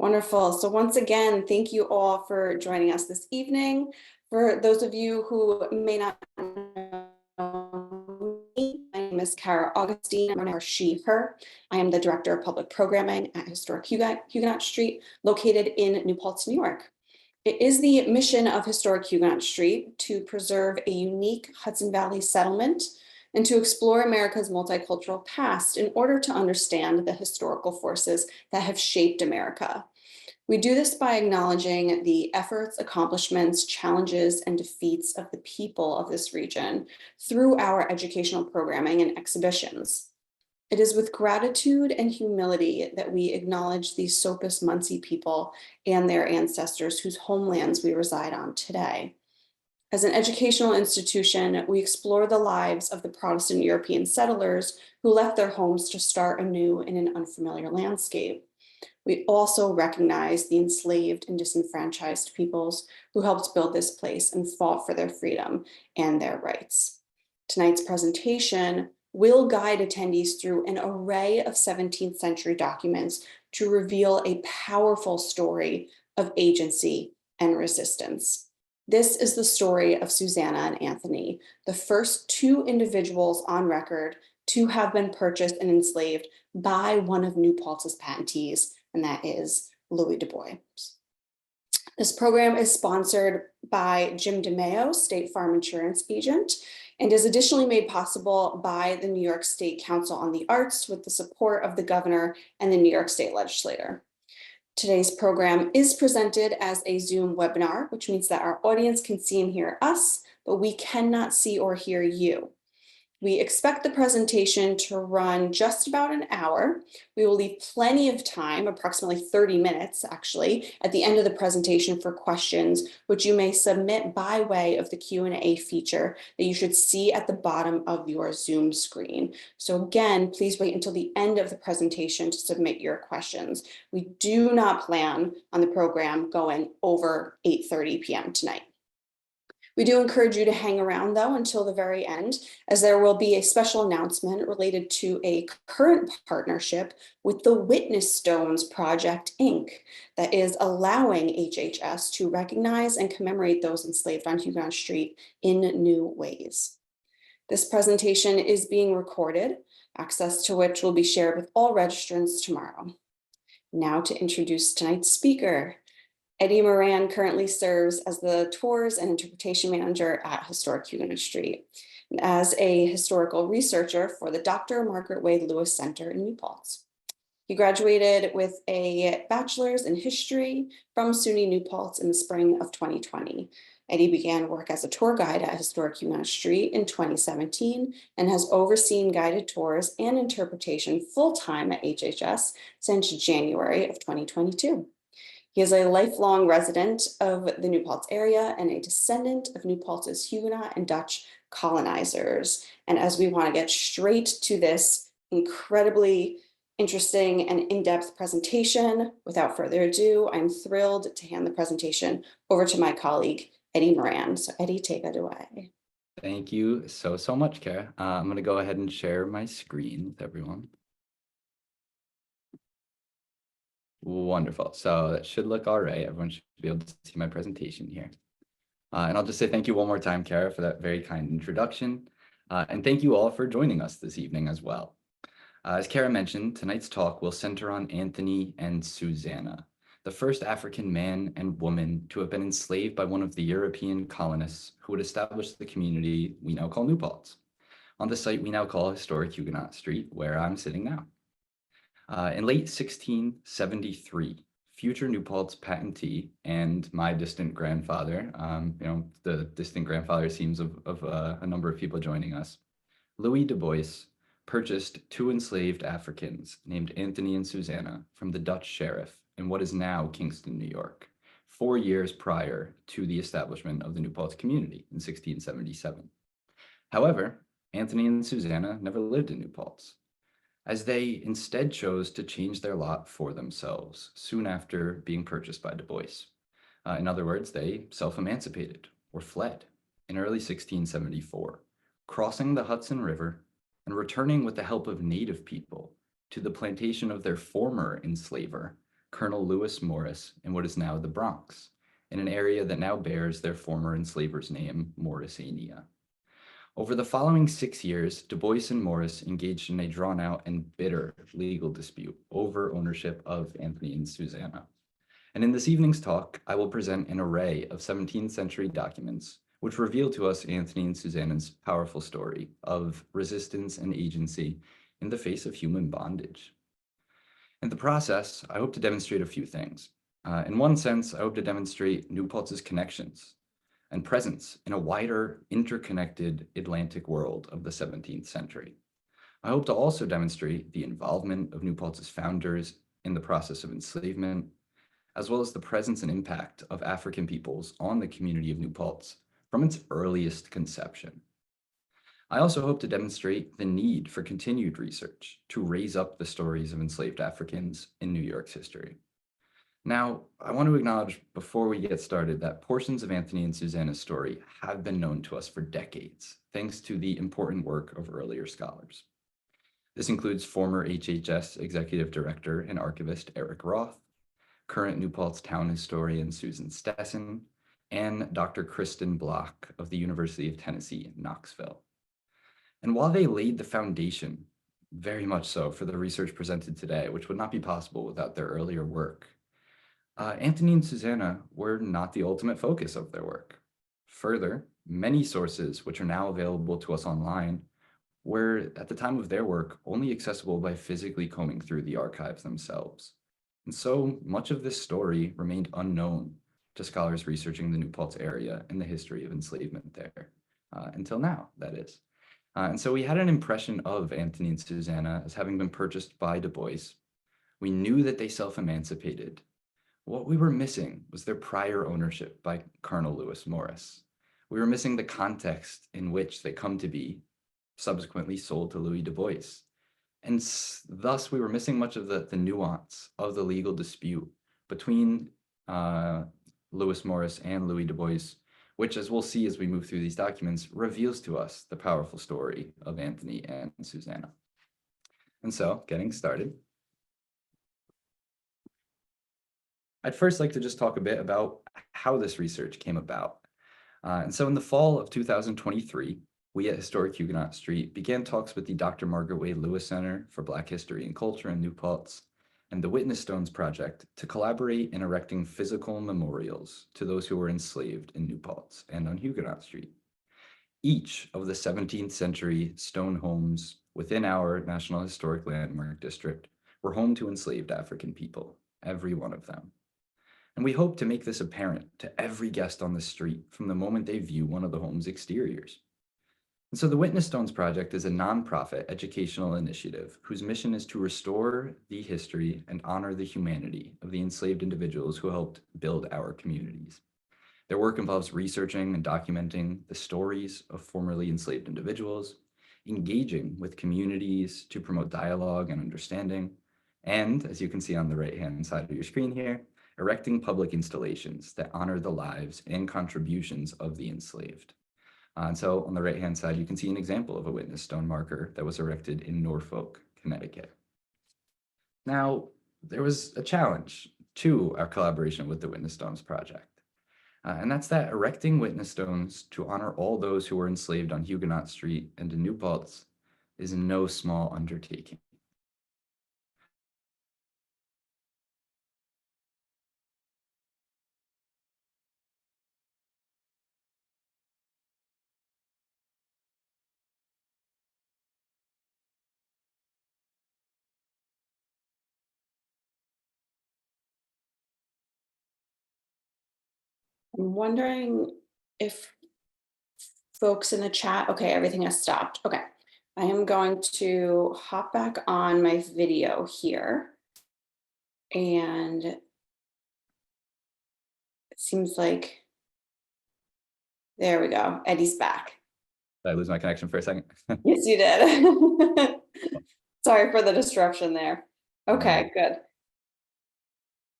Wonderful. So once again, thank you all for joining us this evening. For those of you who may not know me, my name is Kara Augustine. I'm she, her. I am the Director of Public Programming at Historic Huguenot Street, located in New Paltz, New York. It is the mission of Historic Huguenot Street to preserve a unique Hudson Valley settlement and to explore America's multicultural past in order to understand the historical forces that have shaped America. We do this by acknowledging the efforts, accomplishments, challenges, and defeats of the people of this region through our educational programming and exhibitions. It is with gratitude and humility that we acknowledge the Sopus Munsee people and their ancestors whose homelands we reside on today. As an educational institution, we explore the lives of the Protestant European settlers who left their homes to start anew in an unfamiliar landscape. We also recognize the enslaved and disenfranchised peoples who helped build this place and fought for their freedom and their rights. Tonight's presentation will guide attendees through an array of 17th century documents to reveal a powerful story of agency and resistance. This is the story of Susanna and Anthony, the first two individuals on record to have been purchased and enslaved by one of New Paltz's patentees, and that is Louis Du Bois. This program is sponsored by Jim DeMeo, State Farm Insurance Agent, and is additionally made possible by the New York State Council on the Arts with the support of the governor and the New York State Legislature. Today's program is presented as a Zoom webinar, which means that our audience can see and hear us, but we cannot see or hear you. We expect the presentation to run just about an hour. We will leave plenty of time, approximately 30 minutes actually, at the end of the presentation for questions, which you may submit by way of the Q&A feature that you should see at the bottom of your Zoom screen. So again, please wait until the end of the presentation to submit your questions. We do not plan on the program going over 8:30 p.m. tonight. We do encourage you to hang around though until the very end, as there will be a special announcement related to a current partnership with the Witness Stones Project, Inc. that is allowing HHS to recognize and commemorate those enslaved on Huguenot Street in new ways. This presentation is being recorded, access to which will be shared with all registrants tomorrow. Now to introduce tonight's speaker. Eddie Moran currently serves as the Tours and Interpretation Manager at Historic Huguenot Street, and as a historical researcher for the Dr. Margaret Wade Lewis Center in New Paltz. He graduated with a bachelor's in history from SUNY New Paltz in the spring of 2020. Eddie began work as a tour guide at Historic Huguenot Street in 2017 and has overseen guided tours and interpretation full-time at HHS since January of 2022. He is a lifelong resident of the New Paltz area and a descendant of New Paltz's Huguenot and Dutch colonizers. And as we want to get straight to this incredibly interesting and in-depth presentation, without further ado, I'm thrilled to hand the presentation over to my colleague, Eddie Moran. So Eddie, take it away. Thank you so much, Kara. I'm going to go ahead and share my screen with everyone. Wonderful. So that should look all right. Everyone should be able to see my presentation here. And I'll just say thank you one more time, Kara, for that very kind introduction. And thank you all for joining us this evening as well. As Kara mentioned, tonight's talk will center on Anthony and Susanna, the first African man and woman to have been enslaved by one of the European colonists who would establish the community we now call New Paltz, on the site we now call Historic Huguenot Street, where I'm sitting now. In late 1673, future New Paltz patentee and my distant grandfather, the distant grandfather seems of a number of people joining us, Louis Du Bois purchased two enslaved Africans named Anthony and Susanna from the Dutch sheriff in what is now Kingston, New York, 4 years prior to the establishment of the New Paltz community in 1677. However, Anthony and Susanna never lived in New Paltz, as they instead chose to change their lot for themselves soon after being purchased by Du Bois. In other words, they self-emancipated or fled in early 1674, crossing the Hudson River and returning with the help of native people to the plantation of their former enslaver, Colonel Lewis Morris in what is now the Bronx, in an area that now bears their former enslaver's name, Morrisania. Over the following 6 years, Du Bois and Morris engaged in a drawn-out and bitter legal dispute over ownership of Anthony and Susanna. And in this evening's talk, I will present an array of 17th century documents which reveal to us Anthony and Susanna's powerful story of resistance and agency in the face of human bondage. In the process, I hope to demonstrate a few things. In one sense, I hope to demonstrate New Paltz's connections and presence in a wider, interconnected Atlantic world of the 17th century. I hope to also demonstrate the involvement of New Paltz's founders in the process of enslavement, as well as the presence and impact of African peoples on the community of New Paltz from its earliest conception. I also hope to demonstrate the need for continued research to raise up the stories of enslaved Africans in New York's history. Now, I want to acknowledge before we get started that portions of Anthony and Susanna's story have been known to us for decades, thanks to the important work of earlier scholars. This includes former HHS Executive Director and Archivist Eric Roth, current New Paltz town historian Susan Stessen, and Dr. Kristen Block of the University of Tennessee, Knoxville. And while they laid the foundation, very much so, for the research presented today, which would not be possible without their earlier work, Anthony and Susanna were not the ultimate focus of their work. Further, many sources which are now available to us online were, at the time of their work, only accessible by physically combing through the archives themselves. And so much of this story remained unknown to scholars researching the New Paltz area and the history of enslavement there, until now, that is. And so we had an impression of Anthony and Susanna as having been purchased by Du Bois. We knew that they self-emancipated. What we were missing was their prior ownership by Colonel Lewis Morris. We were missing the context in which they come to be subsequently sold to Louis Du Bois. And thus we were missing much of the nuance of the legal dispute between Lewis Morris and Louis Du Bois, which, as we'll see as we move through these documents, reveals to us the powerful story of Anthony and Susanna. And so, getting started, I'd first like to just talk a bit about how this research came about. And so in the fall of 2023, we at Historic Huguenot Street began talks with the Dr. Margaret Wade Lewis Center for Black History and Culture in New Paltz and the Witness Stones Project to collaborate in erecting physical memorials to those who were enslaved in New Paltz and on Huguenot Street. Each of the 17th century stone homes within our National Historic Landmark District were home to enslaved African people, every one of them. And we hope to make this apparent to every guest on the street from the moment they view one of the home's exteriors. And so the Witness Stones Project is a nonprofit educational initiative whose mission is to restore the history and honor the humanity of the enslaved individuals who helped build our communities. Their work involves researching and documenting the stories of formerly enslaved individuals, engaging with communities to promote dialogue and understanding, and, as you can see on the right-hand side of your screen here, erecting public installations that honor the lives and contributions of the enslaved. And so on the right-hand side, you can see an example of a witness stone marker that was erected in Norfolk, Connecticut. Now, there was a challenge to our collaboration with the Witness Stones Project, and that's that erecting witness stones to honor all those who were enslaved on Huguenot Street and in New Paltz is no small undertaking. I'm wondering if folks in the chat, okay, everything has stopped. Okay, I am going to hop back on my video here. And it seems like, there we go, Eddie's back. Did I lose my connection for a second? Yes, you did. Sorry for the disruption there. Okay, good.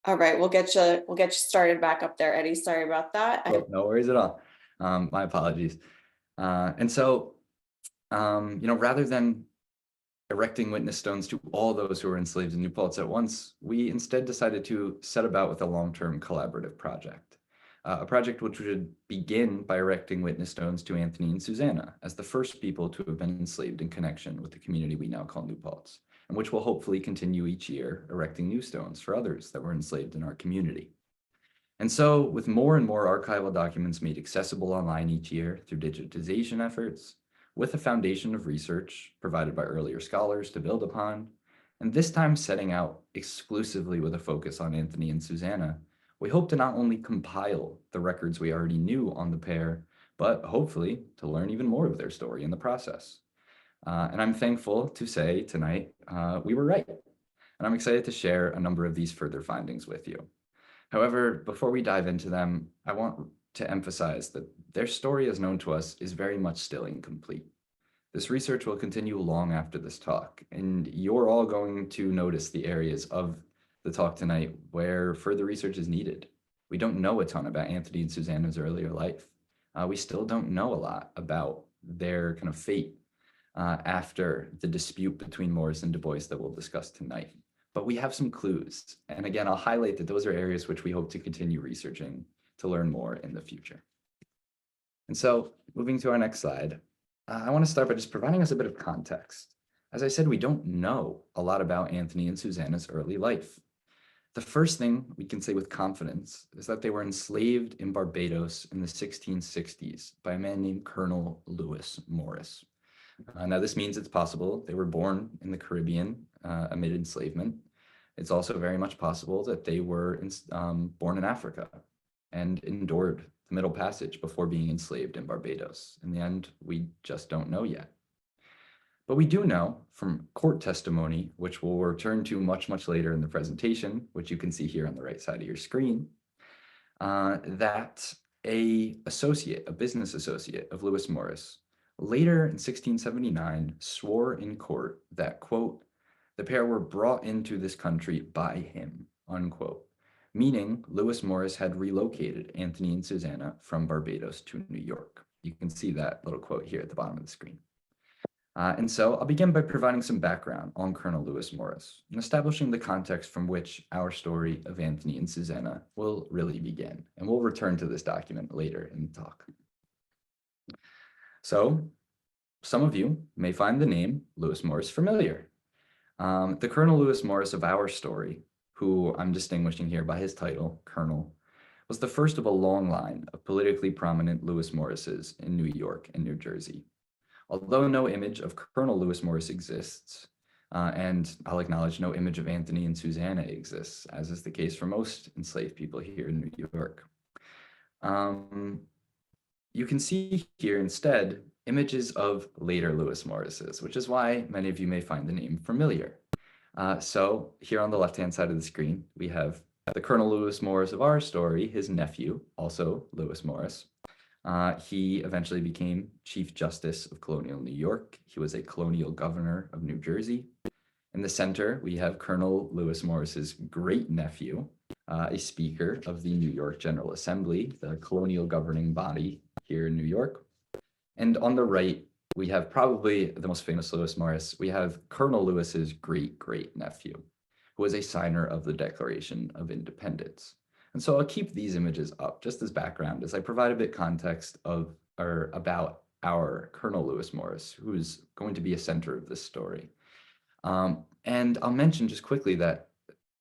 All right, we'll get you started back up there, Eddie. Sorry about that. No worries at all. My apologies. And so, rather than erecting witness stones to all those who were enslaved in New Paltz at once, we instead decided to set about with a long-term collaborative project. A project which would begin by erecting witness stones to Anthony and Susanna as the first people to have been enslaved in connection with the community we now call New Paltz, and which will hopefully continue each year, erecting new stones for others that were enslaved in our community. And so, with more and more archival documents made accessible online each year through digitization efforts, with a foundation of research provided by earlier scholars to build upon, and this time setting out exclusively with a focus on Anthony and Susanna, we hope to not only compile the records we already knew on the pair, but hopefully to learn even more of their story in the process. And I'm thankful to say tonight we were right, and I'm excited to share a number of these further findings with you. However, before we dive into them, I want to emphasize that their story as known to us is very much still incomplete. This research will continue long after this talk, and you're all going to notice the areas of the talk tonight where further research is needed. We don't know a ton about Anthony and Susanna's earlier life. We still don't know a lot about their kind of fate after the dispute between Morris and Du Bois that we'll discuss tonight. But we have some clues. And again, I'll highlight that those are areas which we hope to continue researching to learn more in the future. And so moving to our next slide, I want to start by just providing us a bit of context. As I said, we don't know a lot about Anthony and Susanna's early life. The first thing we can say with confidence is that they were enslaved in Barbados in the 1660s by a man named Colonel Lewis Morris. Now, this means it's possible they were born in the Caribbean amid enslavement. It's also very much possible that they were born in Africa and endured the Middle Passage before being enslaved in Barbados. In the end, we just don't know yet. But we do know from court testimony, which we'll return to much, much later in the presentation, which you can see here on the right side of your screen, that a business associate of Lewis Morris, later in 1679, swore in court that, quote, the pair were brought into this country by him, unquote, meaning Lewis Morris had relocated Anthony and Susanna from Barbados to New York. You can see that little quote here at the bottom of the screen. And so I'll begin by providing some background on Colonel Lewis Morris and establishing the context from which our story of Anthony and Susanna will really begin. And we'll return to this document later in the talk. So some of you may find the name Lewis Morris familiar. The Colonel Lewis Morris of our story, who I'm distinguishing here by his title, Colonel, was the first of a long line of politically prominent Lewis Morrises in New York and New Jersey. Although no image of Colonel Lewis Morris exists, and I'll acknowledge no image of Anthony and Susanna exists, as is the case for most enslaved people here in New York. You can see here instead images of later Lewis Morrises, which is why many of you may find the name familiar. So here on the left-hand side of the screen, we have the Colonel Lewis Morris of our story, his nephew, also Lewis Morris. He eventually became Chief Justice of Colonial New York. He was a colonial governor of New Jersey. In the center, we have Colonel Lewis Morris's great nephew, a speaker of the New York General Assembly, the colonial governing body here in New York. And on the right, we have probably the most famous Lewis Morris. We have Colonel Lewis's great nephew, who was a signer of the Declaration of Independence. And so I'll keep these images up just as background as I provide a bit context about our Colonel Lewis Morris, who is going to be a center of this story. And I'll mention just quickly that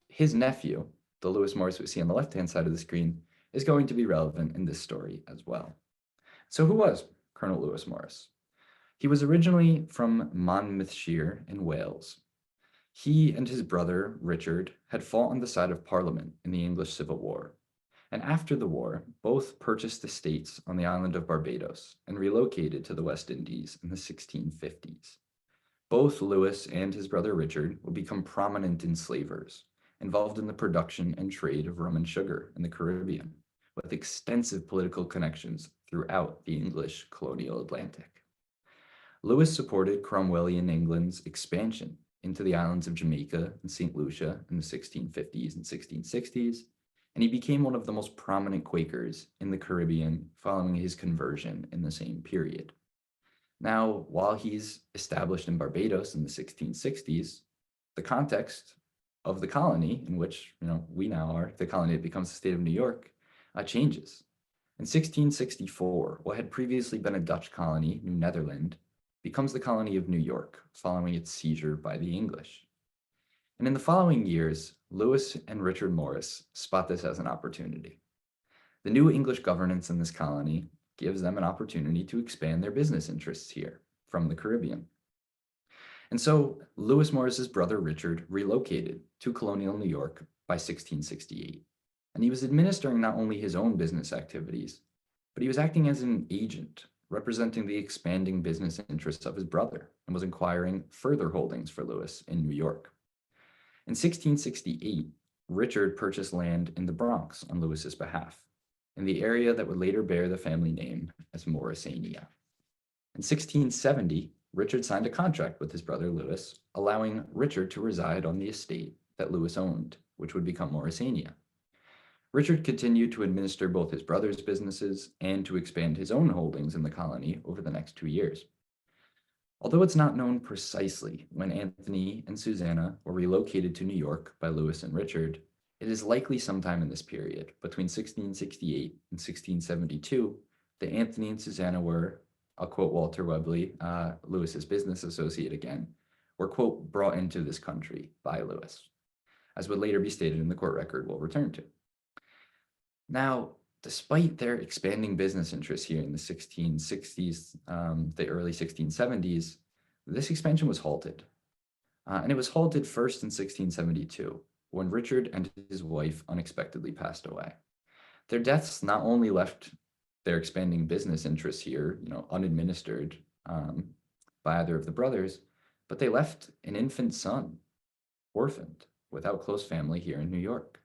his nephew, the Lewis Morris we see on the left-hand side of the screen, is going to be relevant in this story as well. So who was Colonel Lewis Morris? He was originally from Monmouthshire in Wales. He and his brother, Richard, had fought on the side of Parliament in the English Civil War. And after the war, both purchased estates on the island of Barbados and relocated to the West Indies in the 1650s. Both Lewis and his brother Richard would become prominent enslavers, involved in the production and trade of rum and sugar in the Caribbean, with extensive political connections throughout the English colonial Atlantic. Lewis supported Cromwellian England's expansion into the islands of Jamaica and St. Lucia in the 1650s and 1660s, and he became one of the most prominent Quakers in the Caribbean following his conversion in the same period. Now, while he's established in Barbados in the 1660s, the context of the colony in which we now are, the colony that becomes the state of New York, changes. In 1664, what had previously been a Dutch colony, New Netherland, becomes the colony of New York following its seizure by the English. And in the following years, Lewis and Richard Morris spot this as an opportunity. The new English governance in this colony gives them an opportunity to expand their business interests here from the Caribbean. And so Lewis Morris's brother Richard relocated to colonial New York by 1668. And he was administering not only his own business activities, but he was acting as an agent representing the expanding business interests of his brother and was acquiring further holdings for Lewis in New York. In 1668, Richard purchased land in the Bronx on Lewis's behalf, in the area that would later bear the family name as Morrisania. In 1670, Richard signed a contract with his brother Lewis, allowing Richard to reside on the estate that Lewis owned, which would become Morrisania. Richard continued to administer both his brother's businesses and to expand his own holdings in the colony over the next 2 years. Although it's not known precisely when Anthony and Susanna were relocated to New York by Lewis and Richard, it is likely sometime in this period, between 1668 and 1672, that Anthony and Susanna were, I'll quote Walter Webley, Lewis's business associate again, were, quote, brought into this country by Lewis, as would later be stated in the court record we'll return to. Now, despite their expanding business interests here in the 1660s, the early 1670s, this expansion was halted. And it was halted first in 1672, when Richard and his wife unexpectedly passed away. Their deaths not only left their expanding business interests here, unadministered by either of the brothers, but they left an infant son, orphaned, without close family here in New York.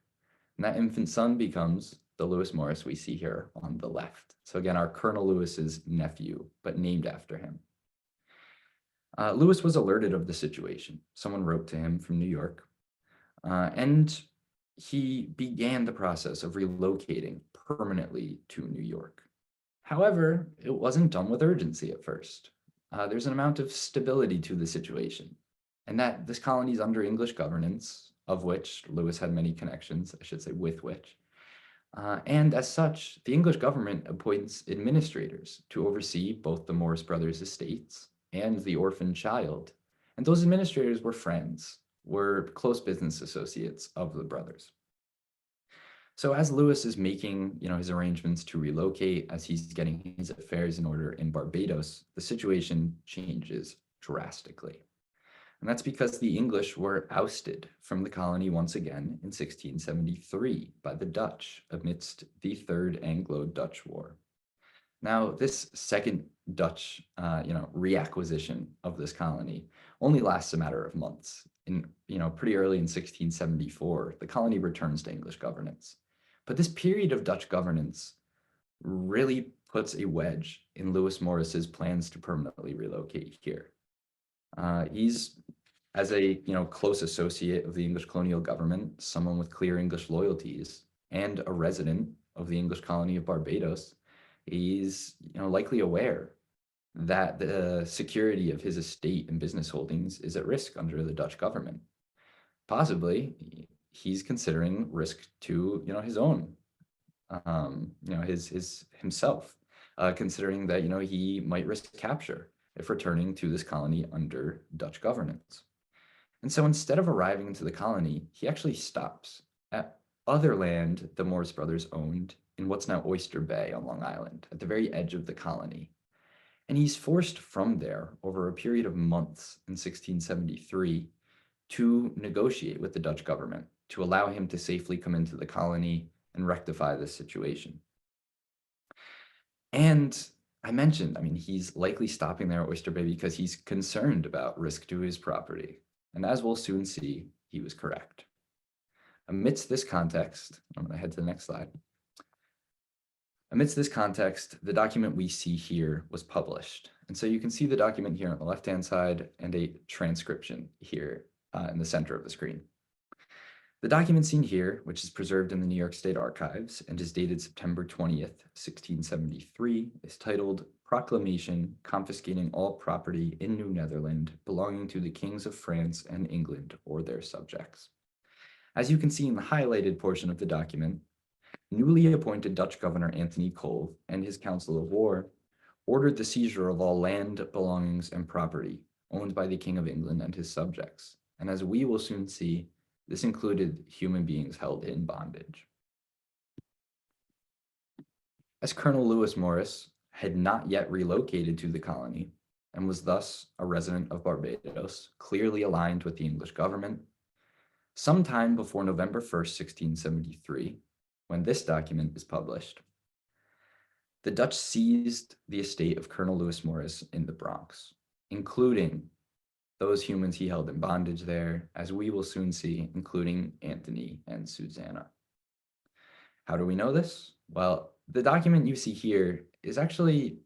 And that infant son becomes the Lewis Morris we see here on the left. So again, our Colonel Lewis's nephew, but named after him. Lewis was alerted of the situation. Someone wrote to him from New York, and he began the process of relocating permanently to New York. However, it wasn't done with urgency at first. There's an amount of stability to the situation, and that this colony is under English governance, of which Lewis had many connections, I should say with which. And as such, the English government appoints administrators to oversee both the Morris brothers' estates and the orphan child. And those administrators were friends, were close business associates of the brothers. So as Lewis is making, his arrangements to relocate, as he's getting his affairs in order in Barbados, the situation changes drastically. And that's because the English were ousted from the colony once again in 1673 by the Dutch amidst the Third Anglo-Dutch War. Now, this second Dutch, reacquisition of this colony only lasts a matter of months. Pretty early in 1674, the colony returns to English governance. But this period of Dutch governance really puts a wedge in Lewis Morris's plans to permanently relocate here. He's, as a close associate of the English colonial government, someone with clear English loyalties, and a resident of the English colony of Barbados, he's likely aware that the security of his estate and business holdings is at risk under the Dutch government. Possibly, he's considering risk to his own, himself, considering that he might risk capture if returning to this colony under Dutch governance. And so instead of arriving into the colony, he actually stops at other land the Morris brothers owned in what's now Oyster Bay on Long Island, at the very edge of the colony. And he's forced from there over a period of months in 1673 to negotiate with the Dutch government to allow him to safely come into the colony and rectify this situation. And I mentioned, he's likely stopping there at Oyster Bay because he's concerned about risk to his property. And as we'll soon see, he was correct. Amidst this context, I'm going to head to the next slide. Amidst this context, the document we see here was published. And so you can see the document here on the left-hand side and a transcription here in the center of the screen. The document seen here, which is preserved in the New York State Archives and is dated September 20th, 1673, is titled proclamation confiscating all property in New Netherland belonging to the kings of France and England or their subjects. As you can see in the highlighted portion of the document, newly appointed Dutch Governor Anthony Colve and his Council of War ordered the seizure of all land, belongings, and property owned by the King of England and his subjects. And as we will soon see, this included human beings held in bondage. As Colonel Lewis Morris had not yet relocated to the colony and was thus a resident of Barbados, clearly aligned with the English government, sometime before November 1st, 1673, when this document is published, the Dutch seized the estate of Colonel Lewis Morris in the Bronx, including those humans he held in bondage there, as we will soon see, including Anthony and Susanna. How do we know this? Well, the document you see here is actually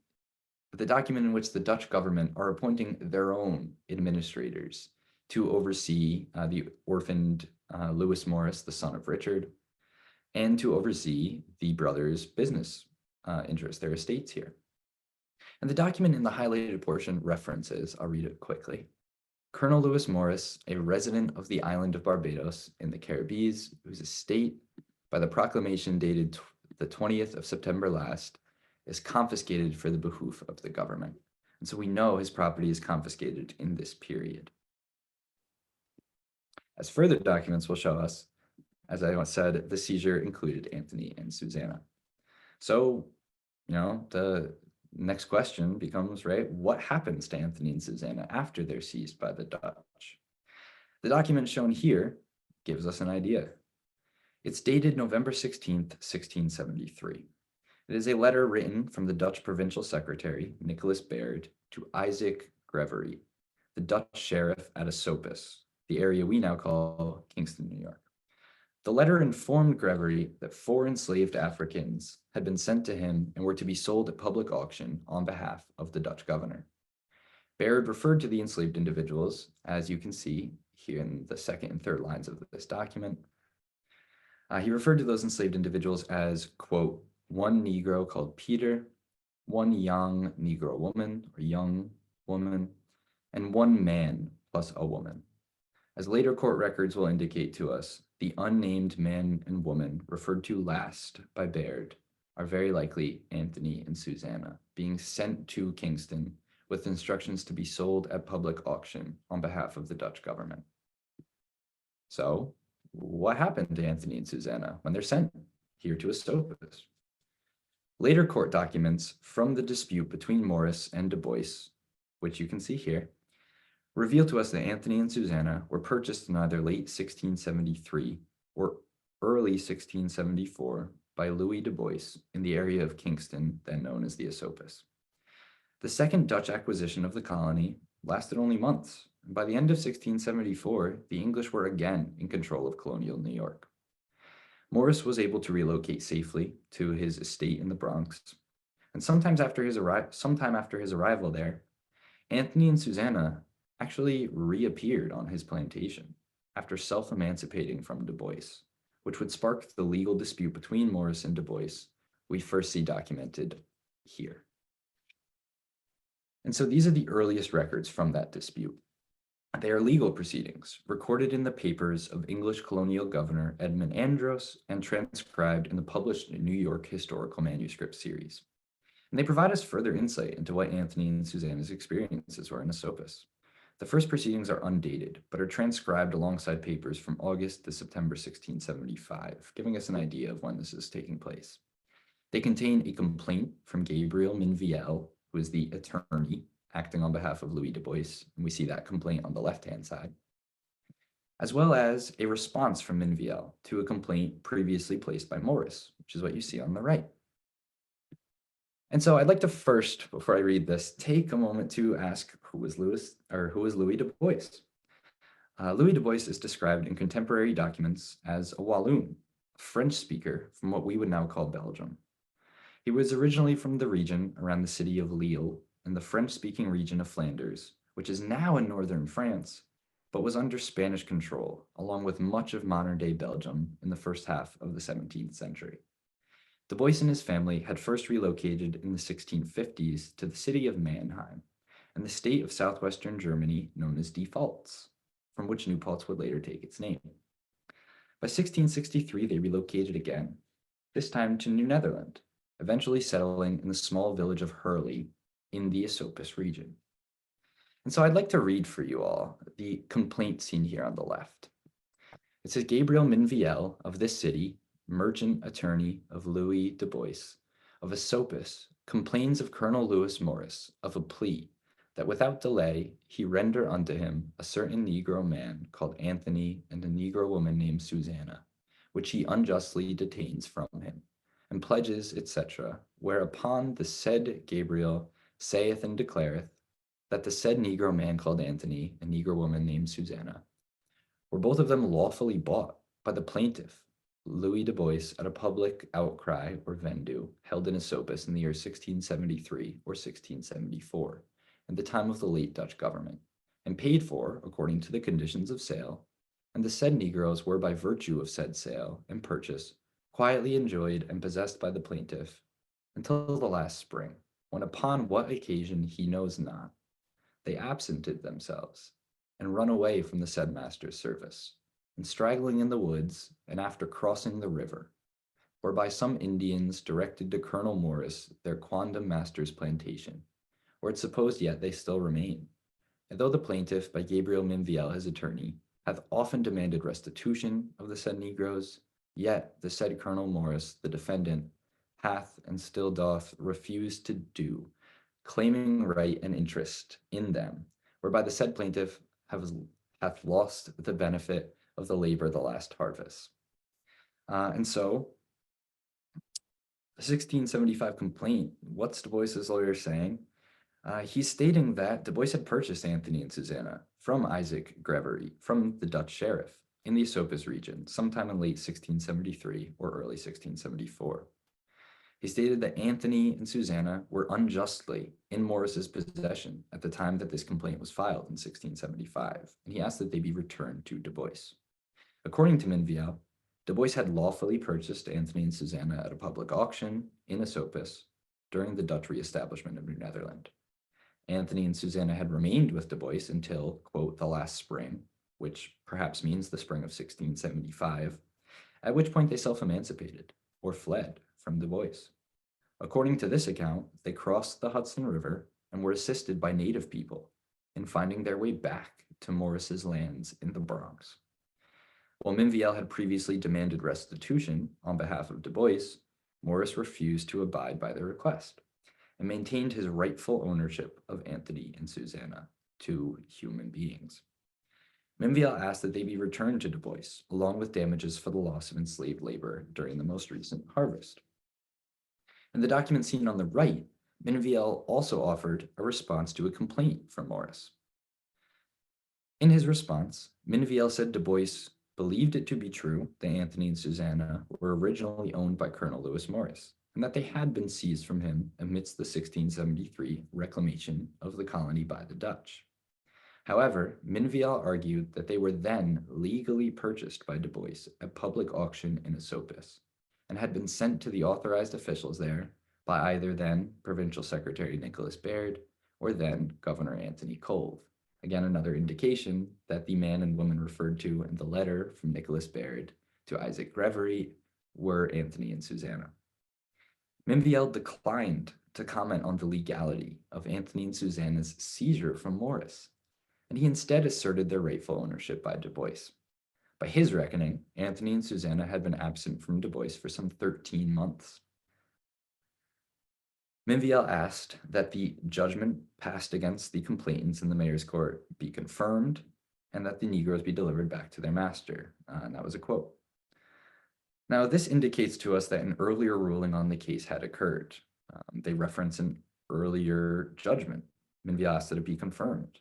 the document in which the Dutch government are appointing their own administrators to oversee the orphaned Lewis Morris, the son of Richard, and to oversee the brothers' business interests, their estates here. And the document in the highlighted portion references, I'll read it quickly. Colonel Lewis Morris, a resident of the island of Barbados in the Caribbees, whose estate, by the proclamation dated the 20th of September last, is confiscated for the behoof of the government. And so we know his property is confiscated in this period. As further documents will show us, as I said, the seizure included Anthony and Susanna. So, the next question becomes, right, what happens to Anthony and Susanna after they're seized by the Dutch? The document shown here gives us an idea. It's dated November 16th, 1673. It is a letter written from the Dutch provincial secretary, Nicholas Baird, to Isaac Grevery, the Dutch sheriff at Esopus, the area we now call Kingston, New York. The letter informed Grevery that 4 enslaved Africans had been sent to him and were to be sold at public auction on behalf of the Dutch governor. Baird referred to the enslaved individuals, as you can see here in the second and third lines of this document. He referred to those enslaved individuals as, quote, one Negro called Peter, one young Negro woman or young woman, and one man plus a woman. As later court records will indicate to us, the unnamed man and woman referred to last by Baird are very likely Anthony and Susanna, being sent to Kingston with instructions to be sold at public auction on behalf of the Dutch government. So, what happened to Anthony and Susanna when they're sent here to Esopus? Later court documents from the dispute between Morris and Du Bois, which you can see here, reveal to us that Anthony and Susanna were purchased in either late 1673 or early 1674 by Louis Du Bois in the area of Kingston, then known as the Esopus. The second Dutch acquisition of the colony lasted only months, and by the end of 1674, the English were again in control of colonial New York. Morris was able to relocate safely to his estate in the Bronx, and sometime after his arrival there, Anthony and Susanna actually reappeared on his plantation after self-emancipating from Du Bois, which would spark the legal dispute between Morris and Du Bois we first see documented here. And so these are the earliest records from that dispute. They are legal proceedings recorded in the papers of English colonial governor Edmund Andros and transcribed in the published New York historical manuscript series. And they provide us further insight into what Anthony and Susanna's experiences were in Esopus. The first proceedings are undated, but are transcribed alongside papers from August to September 1675, giving us an idea of when this is taking place. They contain a complaint from Gabriel Minviel, who is the attorney acting on behalf of Louis Du Bois, and we see that complaint on the left-hand side, as well as a response from Minviel to a complaint previously placed by Morris, which is what you see on the right. And so I'd like to first, before I read this, take a moment to ask who was Louis Du Bois? Louis Du Bois is described in contemporary documents as a Walloon, a French speaker from what we would now call Belgium. He was originally from the region around the city of Lille in the French-speaking region of Flanders, which is now in northern France, but was under Spanish control, along with much of modern-day Belgium in the first half of the 17th century. Du Bois and his family had first relocated in the 1650s to the city of Mannheim and the state of southwestern Germany known as Die Pfalz, from which New Paltz would later take its name. By 1663, they relocated again, this time to New Netherland, eventually settling in the small village of Hurley in the Esopus region. And so I'd like to read for you all the complaint seen here on the left. It says, Gabriel Minviel of this city, merchant attorney of Louis Du Bois, of Esopus, complains of Colonel Lewis Morris of a plea that without delay he render unto him a certain Negro man called Anthony and a Negro woman named Susanna, which he unjustly detains from him, and pledges, etc., whereupon the said Gabriel saith and declareth that the said Negro man called Anthony and Negro woman named Susanna were both of them lawfully bought by the plaintiff, Louis Du Bois, at a public outcry or vendue held in Esopus in the year 1673 or 1674, at the time of the late Dutch government, and paid for according to the conditions of sale, and the said Negroes were by virtue of said sale and purchase quietly enjoyed and possessed by the plaintiff until the last spring, when upon what occasion he knows not, they absented themselves and run away from the said master's service, and straggling in the woods, and after crossing the river, were by some Indians directed to Colonel Morris, their quondam master's plantation, where it's supposed yet they still remain. And though the plaintiff, by Gabriel Minviel, his attorney, hath often demanded restitution of the said Negroes, yet the said Colonel Morris, the defendant, hath and still doth refuse to do, claiming right and interest in them, whereby the said plaintiff hath lost the benefit of the labor the last harvest. And so, the 1675 complaint, what's Du Bois's lawyer saying? He's stating that Du Bois had purchased Anthony and Susanna from Isaac Grevery, from the Dutch sheriff, in the Esopus region, sometime in late 1673 or early 1674. He stated that Anthony and Susanna were unjustly in Morris's possession at the time that this complaint was filed in 1675, and he asked that they be returned to Du Bois. According to Minviel, Du Bois had lawfully purchased Anthony and Susanna at a public auction in Esopus during the Dutch reestablishment of New Netherland. Anthony and Susanna had remained with Du Bois until, quote, the last spring, which perhaps means the spring of 1675, at which point they self-emancipated or fled from Du Bois. According to this account, they crossed the Hudson River and were assisted by native people in finding their way back to Morris's lands in the Bronx. While Minviel had previously demanded restitution on behalf of Du Bois, Morris refused to abide by the request and maintained his rightful ownership of Anthony and Susanna, two human beings. Minviel asked that they be returned to Du Bois, along with damages for the loss of enslaved labor during the most recent harvest. In the document seen on the right, Minviel also offered a response to a complaint from Morris. In his response, Minviel said Du Bois believed it to be true that Anthony and Susanna were originally owned by Colonel Lewis Morris, and that they had been seized from him amidst the 1673 reclamation of the colony by the Dutch. However, Minviel argued that they were then legally purchased by Du Bois at public auction in Esopus, and had been sent to the authorized officials there by either then Provincial Secretary Nicholas Baird or then Governor Anthony Colve. Again, another indication that the man and woman referred to in the letter from Nicholas Baird to Isaac Grevery were Anthony and Susanna. Minviel declined to comment on the legality of Anthony and Susanna's seizure from Morris, and he instead asserted their rightful ownership by Du Bois. By his reckoning, Anthony and Susanna had been absent from Du Bois for some 13 months. Minviel asked that the judgment passed against the complainants in the mayor's court be confirmed and that the Negroes be delivered back to their master, and that was a quote. Now, this indicates to us that an earlier ruling on the case had occurred. They reference an earlier judgment. Minviel asked that it be confirmed.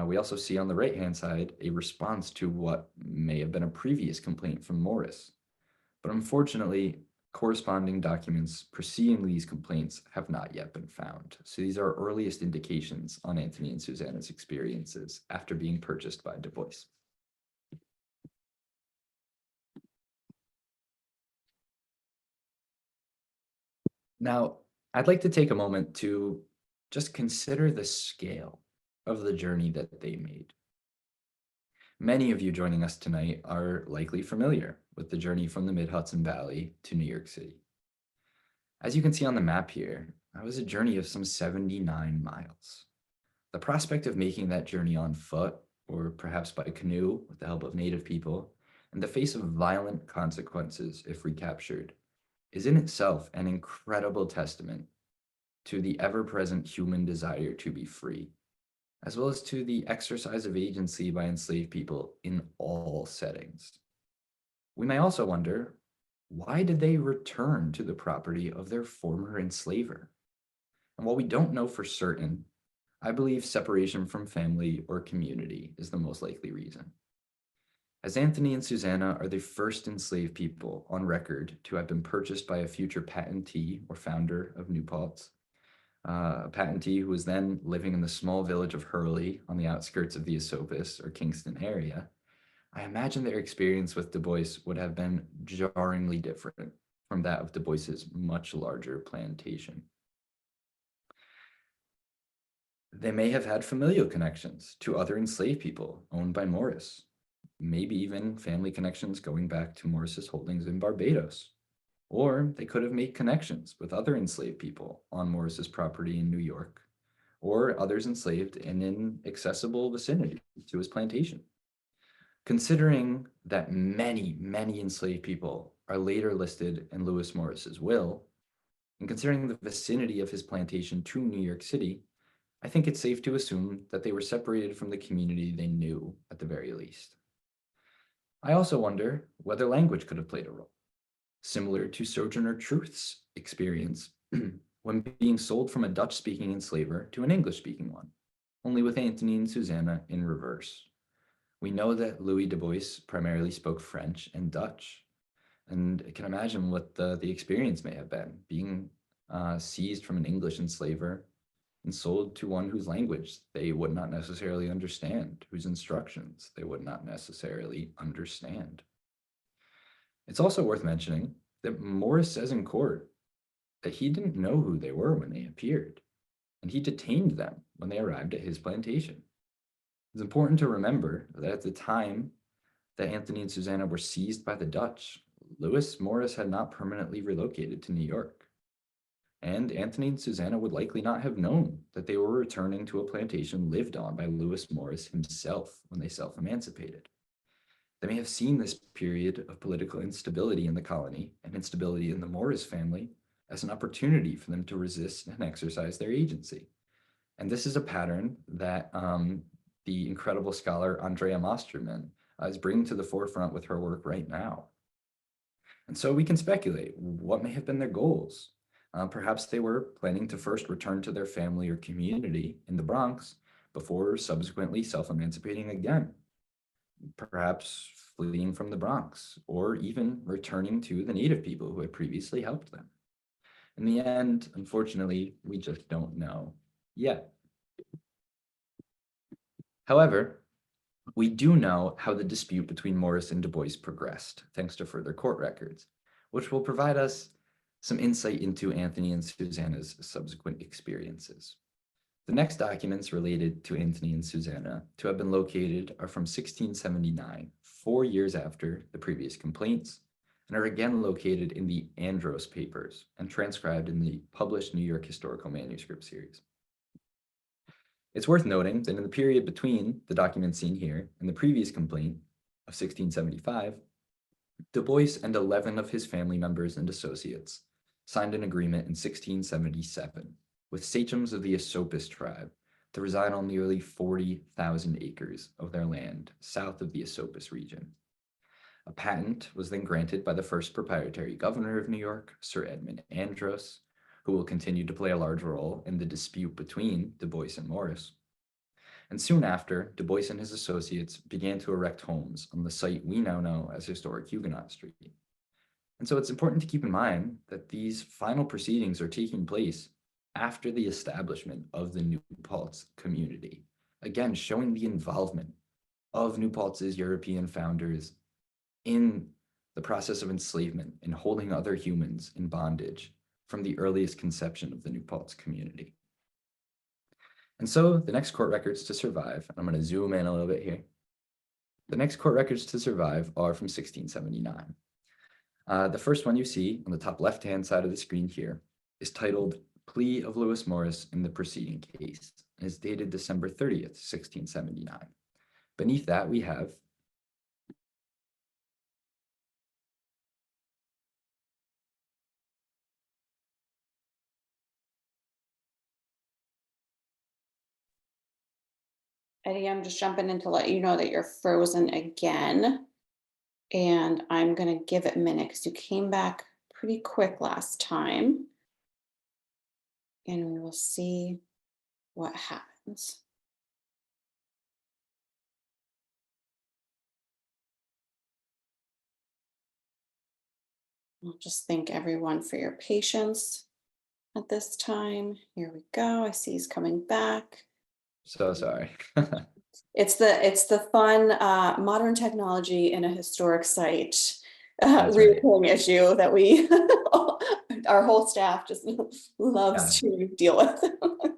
We also see on the right-hand side a response to what may have been a previous complaint from Morris. But unfortunately, corresponding documents preceding these complaints have not yet been found. So these are earliest indications on Anthony and Susanna's experiences after being purchased by Du Bois. Now, I'd like to take a moment to just consider the scale of the journey that they made. Many of you joining us tonight are likely familiar with the journey from the Mid-Hudson Valley to New York City. As you can see on the map here, that was a journey of some 79 miles. The prospect of making that journey on foot, or perhaps by canoe with the help of native people, in the face of violent consequences if recaptured, is in itself an incredible testament to the ever-present human desire to be free, as well as to the exercise of agency by enslaved people in all settings. We may also wonder, why did they return to the property of their former enslaver? And while we don't know for certain, I believe separation from family or community is the most likely reason. As Anthony and Susanna are the first enslaved people on record to have been purchased by a future patentee or founder of New Paltz, a patentee who was then living in the small village of Hurley on the outskirts of the Esopus or Kingston area, I imagine their experience with Du Bois would have been jarringly different from that of Du Bois's much larger plantation. They may have had familial connections to other enslaved people owned by Morris, maybe even family connections going back to Morris's holdings in Barbados. Or they could have made connections with other enslaved people on Morris's property in New York, or others enslaved in an accessible vicinity to his plantation. Considering that many, many enslaved people are later listed in Lewis Morris's will, and considering the vicinity of his plantation to New York City, I think it's safe to assume that they were separated from the community they knew at the very least. I also wonder whether language could have played a role, similar to Sojourner Truth's experience when being sold from a Dutch-speaking enslaver to an English-speaking one, only with Anthony and Susanna in reverse. We know that Louis Du Bois primarily spoke French and Dutch, and I can imagine what the experience may have been, being seized from an English enslaver and sold to one whose language they would not necessarily understand, whose instructions they would not necessarily understand. It's also worth mentioning that Morris says in court that he didn't know who they were when they appeared, and he detained them when they arrived at his plantation. It's important to remember that at the time that Anthony and Susanna were seized by the Dutch, Lewis Morris had not permanently relocated to New York. And Anthony and Susanna would likely not have known that they were returning to a plantation lived on by Lewis Morris himself when they self-emancipated. They may have seen this period of political instability in the colony and instability in the Morris family as an opportunity for them to resist and exercise their agency. And this is a pattern that the incredible scholar Andrea Mosterman is bringing to the forefront with her work right now. And so we can speculate what may have been their goals. Perhaps they were planning to first return to their family or community in the Bronx before subsequently self-emancipating again. Perhaps fleeing from the Bronx, or even returning to the native people who had previously helped them. In the end, unfortunately, we just don't know yet. However, we do know how the dispute between Morris and Du Bois progressed, thanks to further court records, which will provide us some insight into Anthony and Susanna's subsequent experiences. The next documents related to Anthony and Susanna to have been located are from 1679, 4 years after the previous complaints, and are again located in the Andros papers and transcribed in the published New York Historical Manuscript Series. It's worth noting that in the period between the documents seen here and the previous complaint of 1675, Du Bois and 11 of his family members and associates signed an agreement in 1677 with sachems of the Esopus tribe to reside on nearly 40,000 acres of their land south of the Esopus region. A patent was then granted by the first proprietary governor of New York, Sir Edmund Andros, who will continue to play a large role in the dispute between Du Bois and Morris. And soon after, Du Bois and his associates began to erect homes on the site we now know as historic Huguenot Street. And so it's important to keep in mind that these final proceedings are taking place after the establishment of the New Paltz community, again, showing the involvement of New Paltz's European founders in the process of enslavement and holding other humans in bondage from the earliest conception of the New Paltz community. And so the next court records to survive, I'm going to zoom in a little bit here. The next court records to survive are from 1679. The first one you see on the top left-hand side of the screen here is titled Plea of Lewis Morris in the Preceding Case, and is dated December 30th, 1679. Beneath that, we have Eddie, I'm just jumping in to let you know that you're frozen again. And I'm gonna give it a minute because you came back pretty quick last time. And we will see what happens. I'll just thank everyone for your patience at this time. Here we go. I see he's coming back. so sorry. It's the fun modern technology in a historic site That's right. reoccurring issue that we our whole staff just loves to deal with.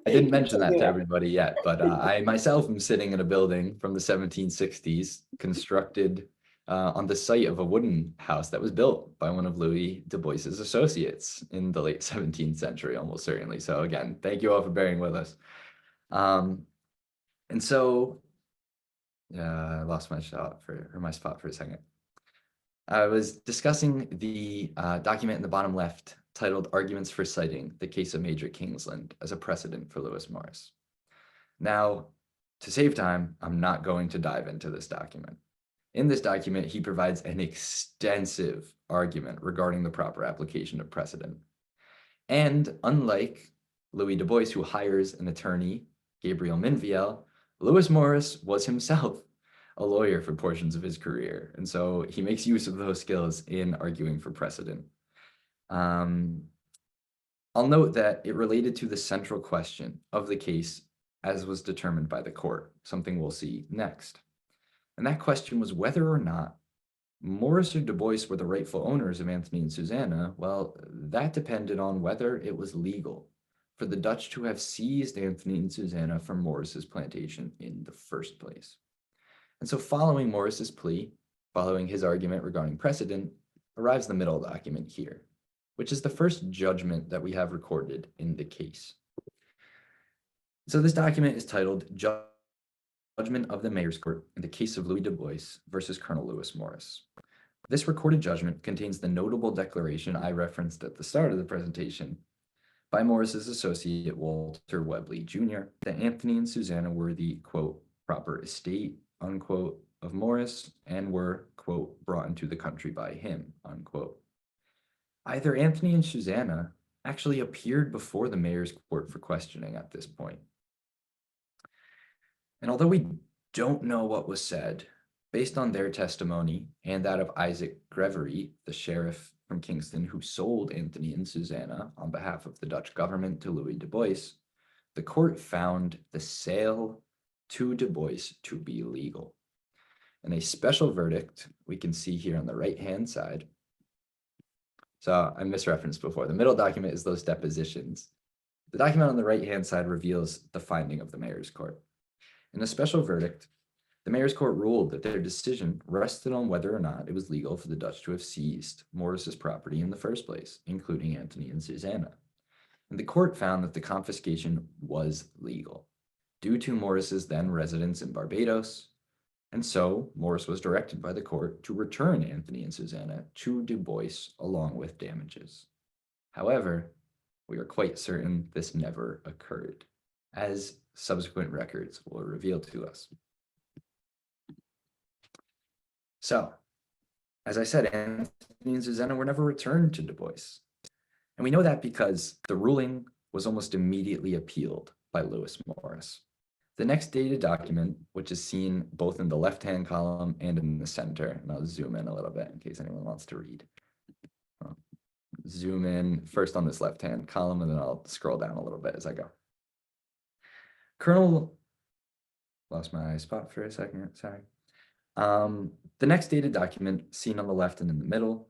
I didn't mention that to everybody yet, but I myself am sitting in a building from the 1760s, constructed on the site of a wooden house that was built by one of Louis Du Bois's associates in the late 17th century, almost certainly. So again, thank you all for bearing with us. And so I lost my spot for a second. I was discussing the document in the bottom left titled Arguments for Citing the Case of Major Kingsland as a Precedent for Lewis Morris. Now, to save time, I'm not going to dive into this document. In this document, he provides an extensive argument regarding the proper application of precedent. And unlike Louis Du Bois, who hires an attorney, Gabriel Minviel, Lewis Morris was himself a lawyer for portions of his career. And so he makes use of those skills in arguing for precedent. I'll note that it related to the central question of the case as was determined by the court, something we'll see next. And that question was whether or not Morris or Du Bois were the rightful owners of Anthony and Susanna. Well, that depended on whether it was legal for the Dutch to have seized Anthony and Susanna from Morris's plantation in the first place. And so following Morris's plea, following his argument regarding precedent, arrives the middle document here, which is the first judgment that we have recorded in the case. So this document is titled Judgment of the Mayor's Court in the Case of Louis Du Bois versus Colonel Lewis Morris. This recorded judgment contains the notable declaration I referenced at the start of the presentation by Morris's associate Walter Webley Jr. that Anthony and Susanna were the, quote, proper estate, unquote, of Morris and were, quote, brought into the country by him, unquote. Either Anthony and Susanna actually appeared before the mayor's court for questioning at this point. And although we don't know what was said, based on their testimony and that of Isaac Grevery, the sheriff from Kingston who sold Anthony and Susanna on behalf of the Dutch government to Louis Du Bois, the court found the sale to Du Bois to be legal. And a special verdict we can see here on the right-hand side. So I misreferenced before. The middle document is those depositions. The document on the right-hand side reveals the finding of the mayor's court. In a special verdict, the mayor's court ruled that their decision rested on whether or not it was legal for the Dutch to have seized Morris's property in the first place, including Anthony and Susanna. And the court found that the confiscation was legal due to Morris's then residence in Barbados. And so Morris was directed by the court to return Anthony and Susanna to Du Bois along with damages. However, we are quite certain this never occurred, as subsequent records will reveal to us. So, as I said, Anthony and Susanna were never returned to Du Bois. And we know that because the ruling was almost immediately appealed by Lewis Morris. The next dated document, which is seen both in the left-hand column and in the center, and I'll zoom in a little bit in case anyone wants to read. I'll zoom in first on this left-hand column, and then I'll scroll down a little bit as I go. Lost my spot for a second, sorry. The next dated document seen on the left and in the middle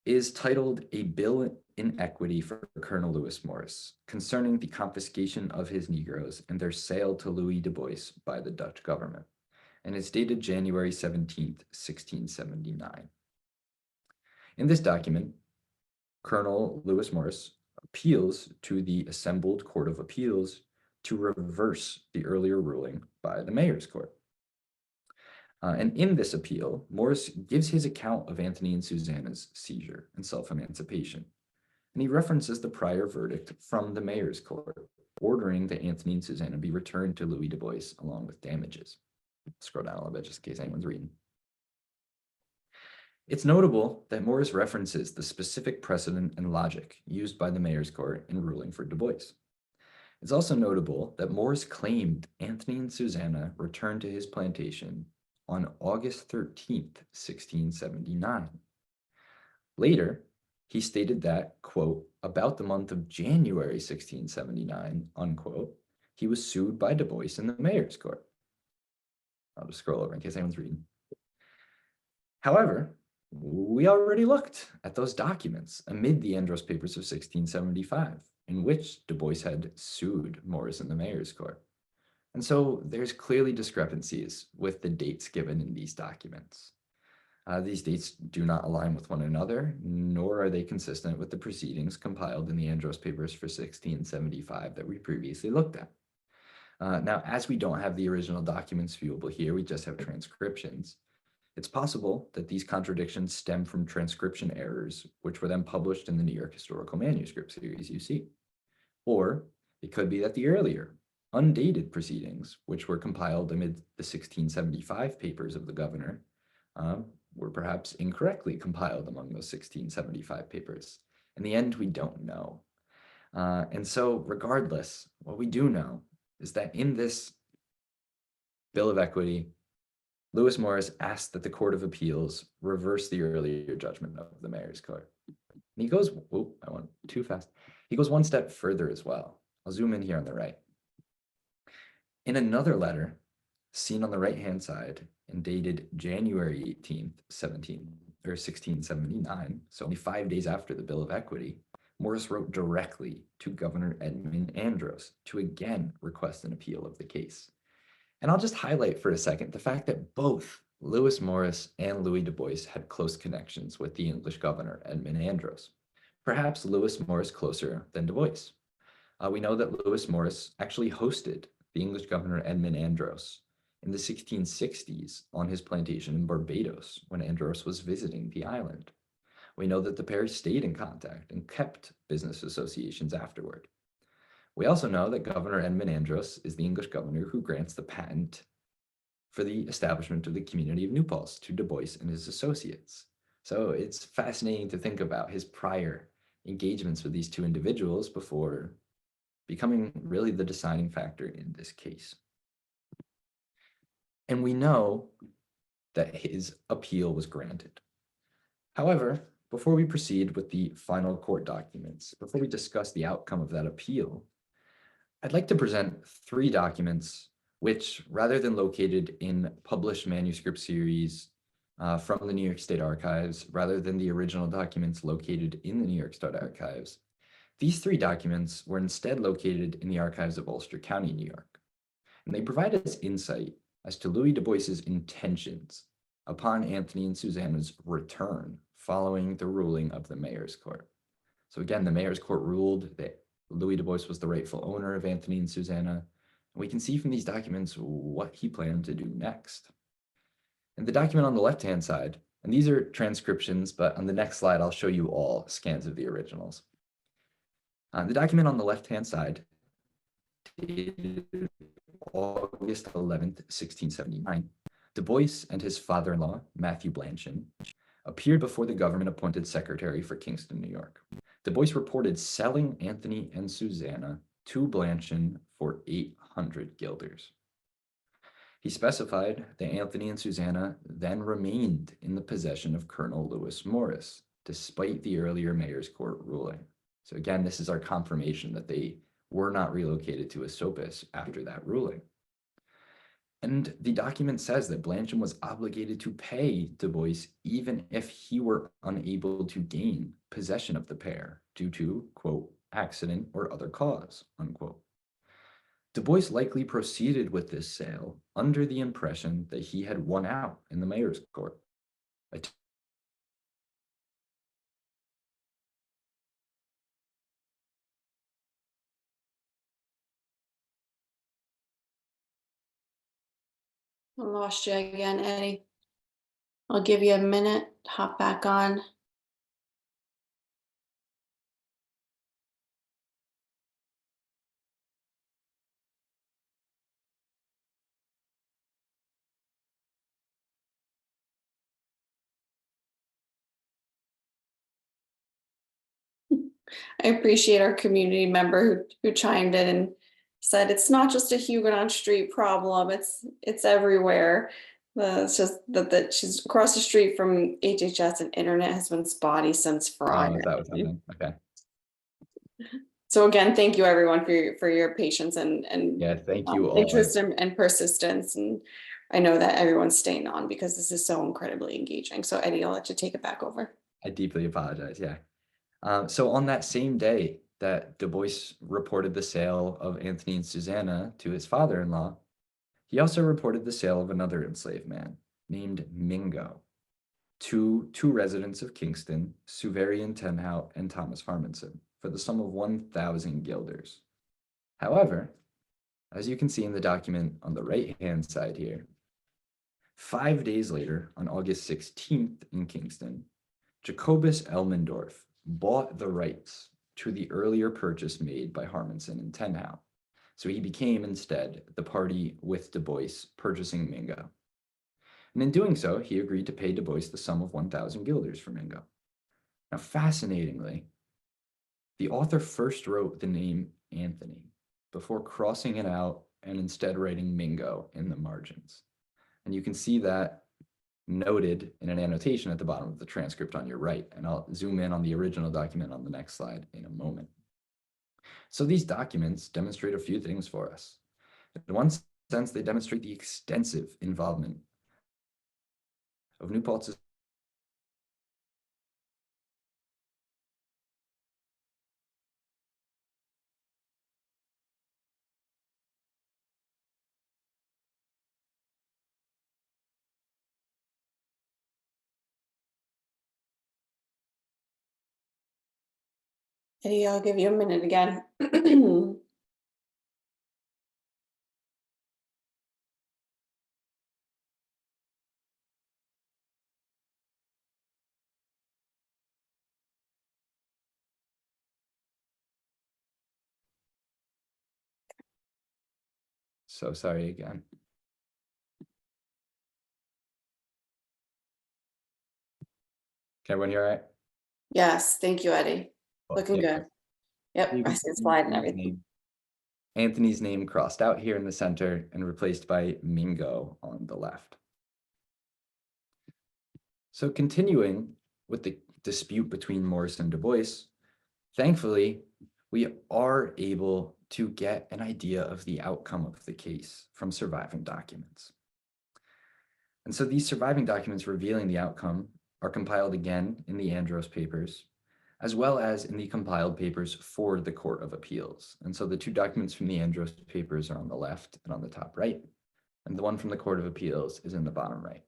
is titled A Bill in Equity for Colonel Lewis Morris, concerning the confiscation of his Negroes and their sale to Louis du Bois by the Dutch government, and it's dated January 17th, 1679. In this document, Colonel Lewis Morris appeals to the assembled Court of Appeals to reverse the earlier ruling by the Mayor's Court. And in this appeal, Morris gives his account of Anthony and Susanna's seizure and self-emancipation. And he references the prior verdict from the Mayor's Court, ordering that Anthony and Susanna be returned to Louis du Bois along with damages. Scroll down a little bit just in case anyone's reading. It's notable that Morris references the specific precedent and logic used by the Mayor's Court in ruling for Du Bois. It's also notable that Morris claimed Anthony and Susanna returned to his plantation on August 13th, 1679. Later, he stated that, quote, about the month of January 1679, unquote, he was sued by Du Bois in the Mayor's Court. I'll just scroll over in case anyone's reading. However, we already looked at those documents amid the Andros Papers of 1675, in which Du Bois had sued Morris in the Mayor's Court. And so there's clearly discrepancies with the dates given in these documents. These dates do not align with one another, nor are they consistent with the proceedings compiled in the Andros Papers for 1675 that we previously looked at. Now, as we don't have the original documents viewable here, we just have transcriptions. It's possible that these contradictions stem from transcription errors, which were then published in the New York Historical Manuscript series you see. Or it could be that the earlier, undated proceedings, which were compiled amid the 1675 papers of the governor, were perhaps incorrectly compiled among those 1675 papers. In the end, we don't know. And so regardless, what we do know is that in this Bill of Equity, Lewis Morris asked that the Court of Appeals reverse the earlier judgment of the Mayor's Court. And he goes, oh, I went too fast. He goes one step further as well. I'll zoom in here on the right. In another letter, seen on the right-hand side and dated January 18th, 1679, so only 5 days after the Bill of Equity, Morris wrote directly to Governor Edmund Andros to again request an appeal of the case. And I'll just highlight for a second the fact that both Lewis Morris and Louis Du Bois had close connections with the English governor, Edmund Andros. Perhaps Lewis Morris closer than Du Bois. We know that Lewis Morris actually hosted the English governor, Edmund Andros, in the 1660s on his plantation in Barbados when Andros was visiting the island. We know that the pair stayed in contact and kept business associations afterward. We also know that Governor Edmund Andros is the English governor who grants the patent for the establishment of the community of New Paltz to Du Bois and his associates. So it's fascinating to think about his prior engagements with these two individuals before becoming really the deciding factor in this case. And we know that his appeal was granted. However, before we proceed with the final court documents, before we discuss the outcome of that appeal, I'd like to present 3 documents which, rather than located in published manuscript series from the New York State Archives, rather than the original documents located in the New York State Archives, these 3 documents were instead located in the archives of Ulster County, New York. And they provide us insight as to Louis Du Bois's intentions upon Anthony and Susanna's return following the ruling of the Mayor's Court. So again, the Mayor's Court ruled that Louis Du Bois was the rightful owner of Anthony and Susanna. And we can see from these documents what he planned to do next. And the document on the left-hand side, and these are transcriptions, but on the next slide, I'll show you all scans of the originals. The document on the left-hand side dated August 11th, 1679. Du Bois and his father-in-law, Matthew Blanchard, appeared before the government-appointed secretary for Kingston, New York. Du Bois reported selling Anthony and Susanna to Blanchard for 800 guilders. He specified that Anthony and Susanna then remained in the possession of Colonel Lewis Morris, despite the earlier Mayor's Court ruling. So again, this is our confirmation that they were not relocated to Esopus after that ruling. And the document says that Blancham was obligated to pay Du Bois even if he were unable to gain possession of the pair due to, quote, accident or other cause, unquote. Du Bois likely proceeded with this sale under the impression that he had won out in the mayor's court. I lost you again, Eddie. I'll give you a minute, hop back on. I appreciate our community member who chimed in and said it's not just a Huguenot Street problem, it's everywhere. It's just that she's across the street from HHS and internet has been spotty since Friday. That was something. Okay. So again, thank you everyone for your patience and Yeah, thank you all. interest and persistence. And I know that everyone's staying on because this is so incredibly engaging. So Eddie, I'll let you take it back over. I deeply apologize. Yeah. So on that same day that Du Bois reported the sale of Anthony and Susanna to his father-in-law, he also reported the sale of another enslaved man named Mingo to two residents of Kingston, Suverian Tenhout and Thomas Harmonson, for the sum of 1,000 guilders. However, as you can see in the document on the right-hand side here, 5 days later, on August 16th in Kingston, Jacobus Elmendorf bought the rights to the earlier purchase made by Harmonson and Tenhout. So he became instead the party with Du Bois purchasing Mingo. And in doing so, he agreed to pay Du Bois the sum of 1,000 guilders for Mingo. Now, fascinatingly, the author first wrote the name Anthony before crossing it out and instead writing Mingo in the margins. And you can see that noted in an annotation at the bottom of the transcript on your right, and I'll zoom in on the original document on the next slide in a moment. So these documents demonstrate a few things for us. In one sense, they demonstrate the extensive involvement of New Paltz's Eddie, I'll give you a minute again. So sorry again. Can everyone hear all right? Yes, thank you, Eddie. Cool. Looking Yeah, good. Yep, you I can see a see slide and everything. Anthony's name crossed out here in the center and replaced by Mingo on the left. So continuing with the dispute between Morris and Du Bois, thankfully, we are able to get an idea of the outcome of the case from surviving documents. And so these surviving documents revealing the outcome are compiled again in the Andros papers, as well as in the compiled papers for the Court of Appeals. And so the two documents from the Andros papers are on the left and on the top right, and the one from the Court of Appeals is in the bottom right.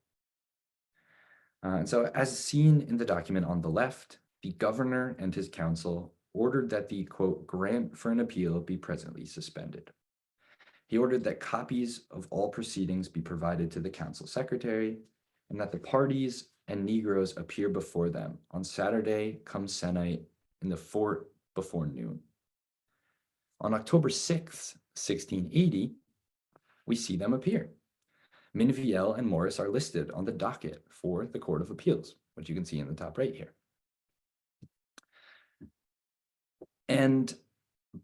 And so as seen in the document on the left, the governor and his council ordered that the, quote, grant for an appeal be presently suspended. He ordered that copies of all proceedings be provided to the council secretary and that the parties and Negroes appear before them on Saturday come Senate in the fort before noon. On October 6th, 1680, we see them appear. Minvielle and Morris are listed on the docket for the Court of Appeals, which you can see in the top right here. And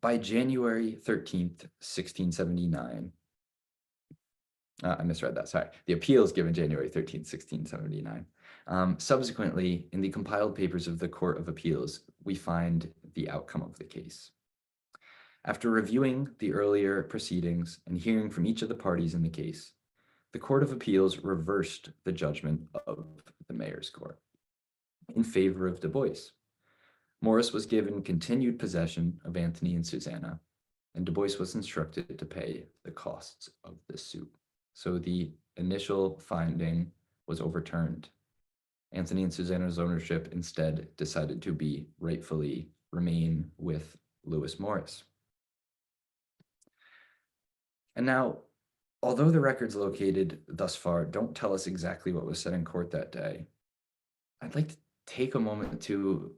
by January 13th, 1679, I misread that, sorry. The appeals given January 13th, 1679. Subsequently, in the compiled papers of the Court of Appeals, we find the outcome of the case. After reviewing the earlier proceedings and hearing from each of the parties in the case, the Court of Appeals reversed the judgment of the mayor's court in favor of Du Bois. Morris was given continued possession of Anthony and Susanna, and Du Bois was instructed to pay the costs of the suit. So the initial finding was overturned. Anthony and Susanna's ownership instead decided to be rightfully remain with Lewis Morris. And now, although the records located thus far don't tell us exactly what was said in court that day, I'd like to take a moment to,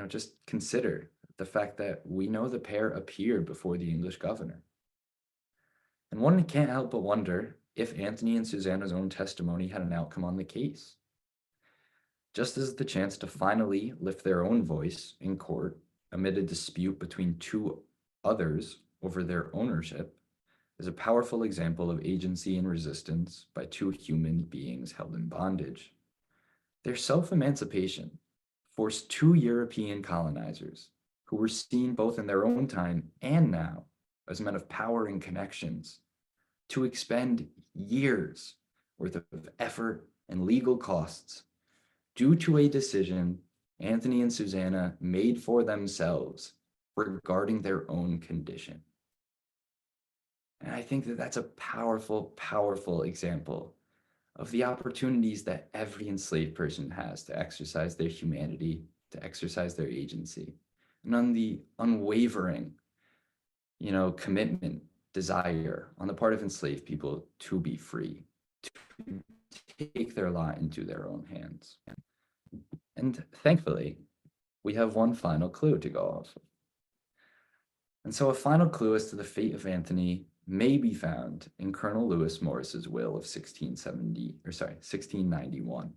just consider the fact that we know the pair appeared before the English governor. And one can't help but wonder if Anthony and Susanna's own testimony had an outcome on the case. Just as the chance to finally lift their own voice in court amid a dispute between two others over their ownership is a powerful example of agency and resistance by two human beings held in bondage. Their self-emancipation forced two European colonizers, who were seen both in their own time and now as men of power and connections, to expend years worth of effort and legal costs due to a decision Anthony and Susanna made for themselves regarding their own condition. And I think that that's a powerful, powerful example of the opportunities that every enslaved person has to exercise their humanity, to exercise their agency, and on the unwavering, commitment, desire on the part of enslaved people to be free, to take their lot into their own hands. And thankfully, we have one final clue to go off of. And so a final clue as to the fate of Anthony may be found in Colonel Lewis Morris's will of 1691.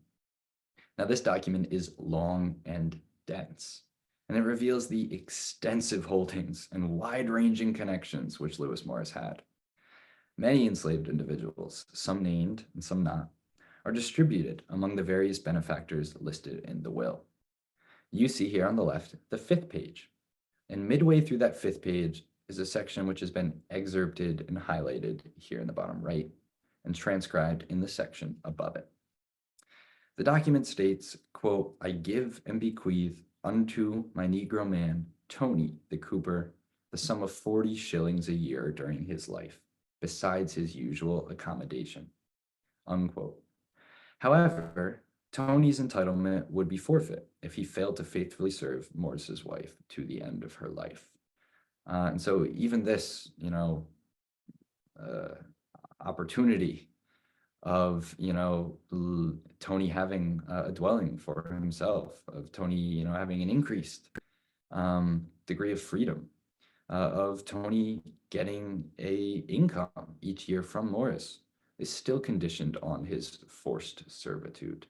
Now, this document is long and dense, and it reveals the extensive holdings and wide-ranging connections which Lewis Morris had. Many enslaved individuals, some named and some not, are distributed among the various benefactors listed in the will. You see here on the left the 5th page, and midway through that 5th page is a section which has been excerpted and highlighted here in the bottom right and transcribed in the section above it. The document states, quote, "I give and bequeath unto my Negro man, Tony the cooper, the sum of 40 shillings a year during his life, besides his usual accommodation," unquote. However, Tony's entitlement would be forfeit if he failed to faithfully serve Morris's wife to the end of her life. And so even this, opportunity of, Tony having a dwelling for himself, of Tony, having an increased degree of freedom, of Tony getting a income each year from Morris, is still conditioned on his forced servitude.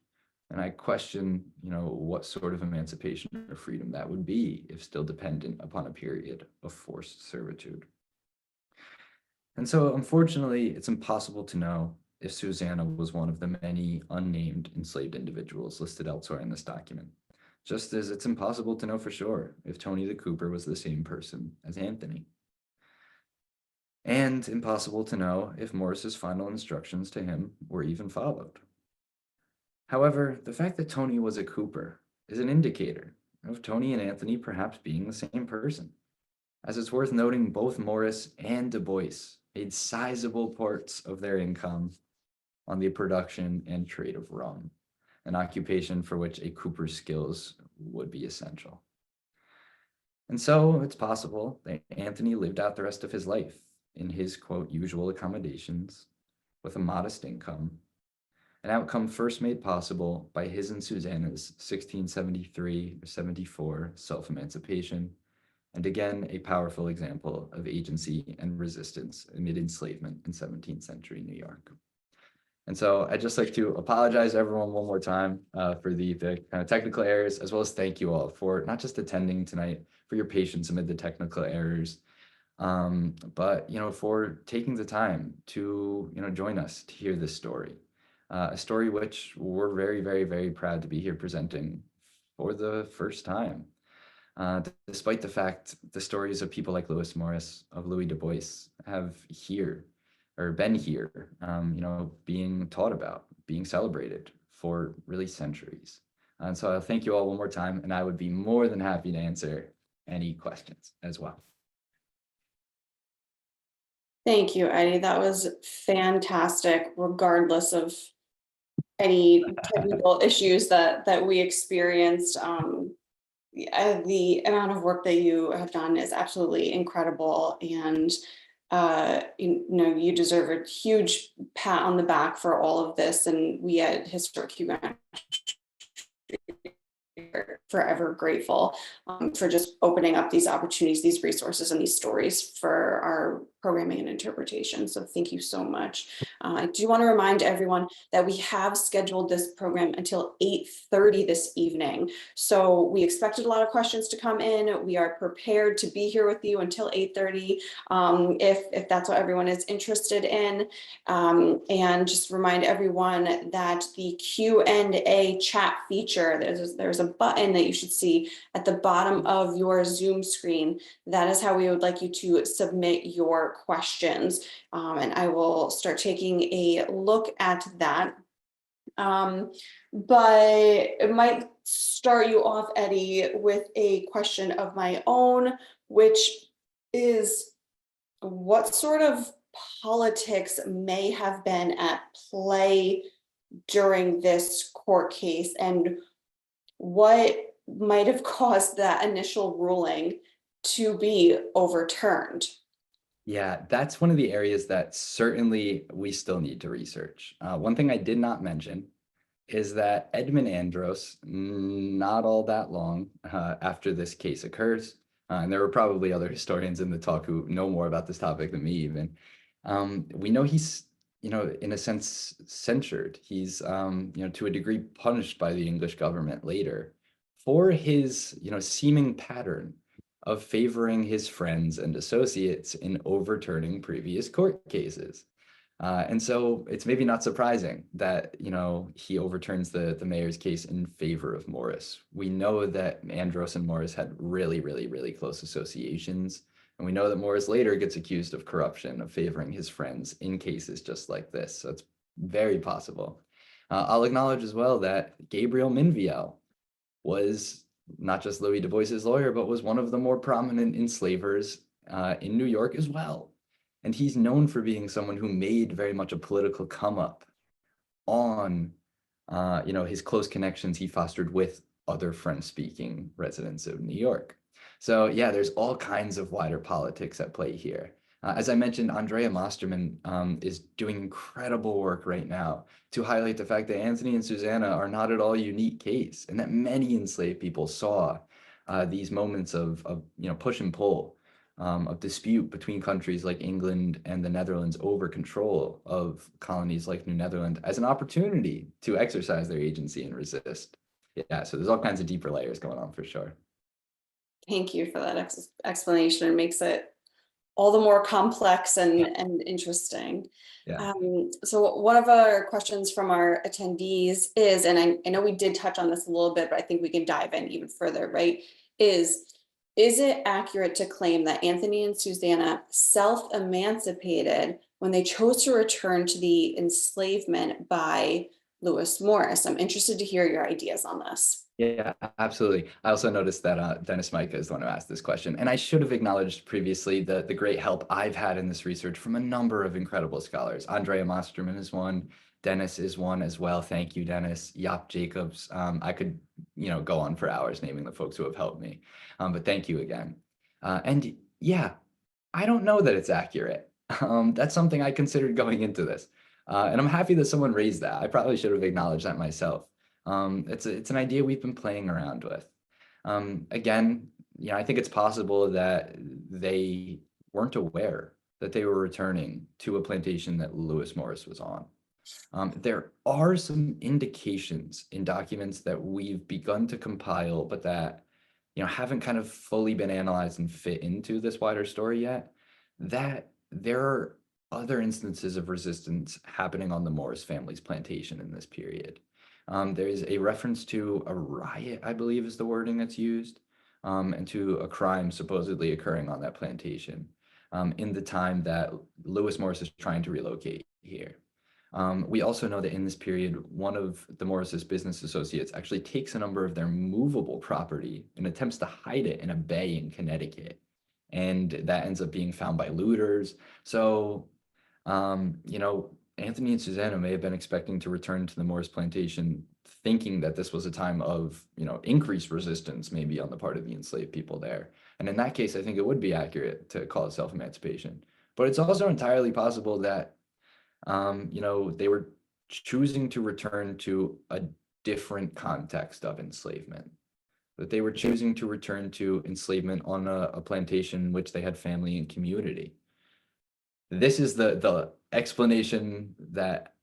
And I question, what sort of emancipation or freedom that would be if still dependent upon a period of forced servitude. And so, unfortunately, it's impossible to know if Susanna was one of the many unnamed enslaved individuals listed elsewhere in this document, just as it's impossible to know for sure if Tony the Cooper was the same person as Anthony. And impossible to know if Morris's final instructions to him were even followed. However, the fact that Tony was a Cooper is an indicator of Tony and Anthony perhaps being the same person, as it's worth noting both Morris and Du Bois made sizable parts of their income on the production and trade of rum, an occupation for which a Cooper's skills would be essential. And so it's possible that Anthony lived out the rest of his life in his, quote, usual accommodations with a modest income, an outcome first made possible by his and Susanna's 1673 or 74 self-emancipation, and again, a powerful example of agency and resistance amid enslavement in 17th century New York. And so I'd just like to apologize to everyone one more time for the kind of technical errors, as well as thank you all for not just attending tonight, for your patience amid the technical errors, but for taking the time to join us to hear this story. A story which we're very, very, very proud to be here presenting for the first time. Despite the fact the stories of people like Lewis Morris, of Louis Du Bois, have here or been here, being taught about, being celebrated for really centuries. And so I'll thank you all one more time, and I would be more than happy to answer any questions as well. Thank you, Eddie. That was fantastic, regardless of any technical issues that we experienced. The amount of work that you have done is absolutely incredible, and you deserve a huge pat on the back for all of this. And we at Historic Huguenot are forever grateful for just opening up these opportunities, these resources, and these stories for our programming and interpretation. So thank you so much. I do want to remind everyone that we have scheduled this program until 8:30 this evening. So we expected a lot of questions to come in. We are prepared to be here with you until 8:30 if that's what everyone is interested in. And just remind everyone that the Q&A chat feature, there's a button that you should see at the bottom of your Zoom screen. That is how we would like you to submit your questions. And I will start taking a look at that. But it might start you off, Eddie, with a question of my own, which is, what sort of politics may have been at play during this court case, and what might have caused that initial ruling to be overturned? Yeah, that's one of the areas that certainly we still need to research. One thing I did not mention is that Edmund Andros, not all that long after this case occurs, and there were probably other historians in the talk who know more about this topic than me even, we know he's, in a sense, censured. He's, to a degree punished by the English government later for his, seeming pattern of favoring his friends and associates in overturning previous court cases. And so it's maybe not surprising that, he overturns the mayor's case in favor of Morris. We know that Andros and Morris had really, really, really close associations. And we know that Morris later gets accused of corruption, of favoring his friends in cases just like this. So it's very possible. I'll acknowledge as well that Gabriel Minviel was not just Louis Du Bois's lawyer, but was one of the more prominent enslavers in New York as well. And he's known for being someone who made very much a political come up on, his close connections he fostered with other French-speaking residents of New York. So yeah, there's all kinds of wider politics at play here. As I mentioned, Andrea Masterman is doing incredible work right now to highlight the fact that Anthony and Susanna are not at all a unique case, and that many enslaved people saw these moments of push and pull, of dispute between countries like England and the Netherlands over control of colonies like New Netherland as an opportunity to exercise their agency and resist. Yeah, so there's all kinds of deeper layers going on for sure. Thank you for that explanation. It makes it all the more complex and interesting. Yeah. So one of our questions from our attendees is, and I know we did touch on this a little bit, but I think we can dive in even further, right? Is it accurate to claim that Anthony and Susanna self-emancipated when they chose to return to the enslavement by Lewis Morris? I'm interested to hear your ideas on this. Yeah, absolutely. I also noticed that Dennis Micah is the one who asked this question. And I should have acknowledged previously the great help I've had in this research from a number of incredible scholars. Andrea Masterman is one. Dennis is one as well. Thank you, Dennis. Jaap Jacobs. I could, go on for hours naming the folks who have helped me. But thank you again. And yeah, I don't know that it's accurate. That's something I considered going into this. And I'm happy that someone raised that. I probably should have acknowledged that myself. It's an idea we've been playing around with. Again, I think it's possible that they weren't aware that they were returning to a plantation that Lewis Morris was on. There are some indications in documents that we've begun to compile, but that haven't kind of fully been analyzed and fit into this wider story yet, that there are other instances of resistance happening on the Morris family's plantation in this period. There is a reference to a riot, I believe is the wording that's used, and to a crime supposedly occurring on that plantation. in the time that Lewis Morris is trying to relocate here. We also know that in this period, one of the Morris's business associates actually takes a number of their movable property and attempts to hide it in a bay in Connecticut. And that ends up being found by looters. So, Anthony and Susanna may have been expecting to return to the Morris plantation, thinking that this was a time of, increased resistance, maybe on the part of the enslaved people there. And in that case, I think it would be accurate to call it self-emancipation. But it's also entirely possible that they were choosing to return to a different context of enslavement, that they were choosing to return to enslavement on a plantation in which they had family and community. This is the explanation that,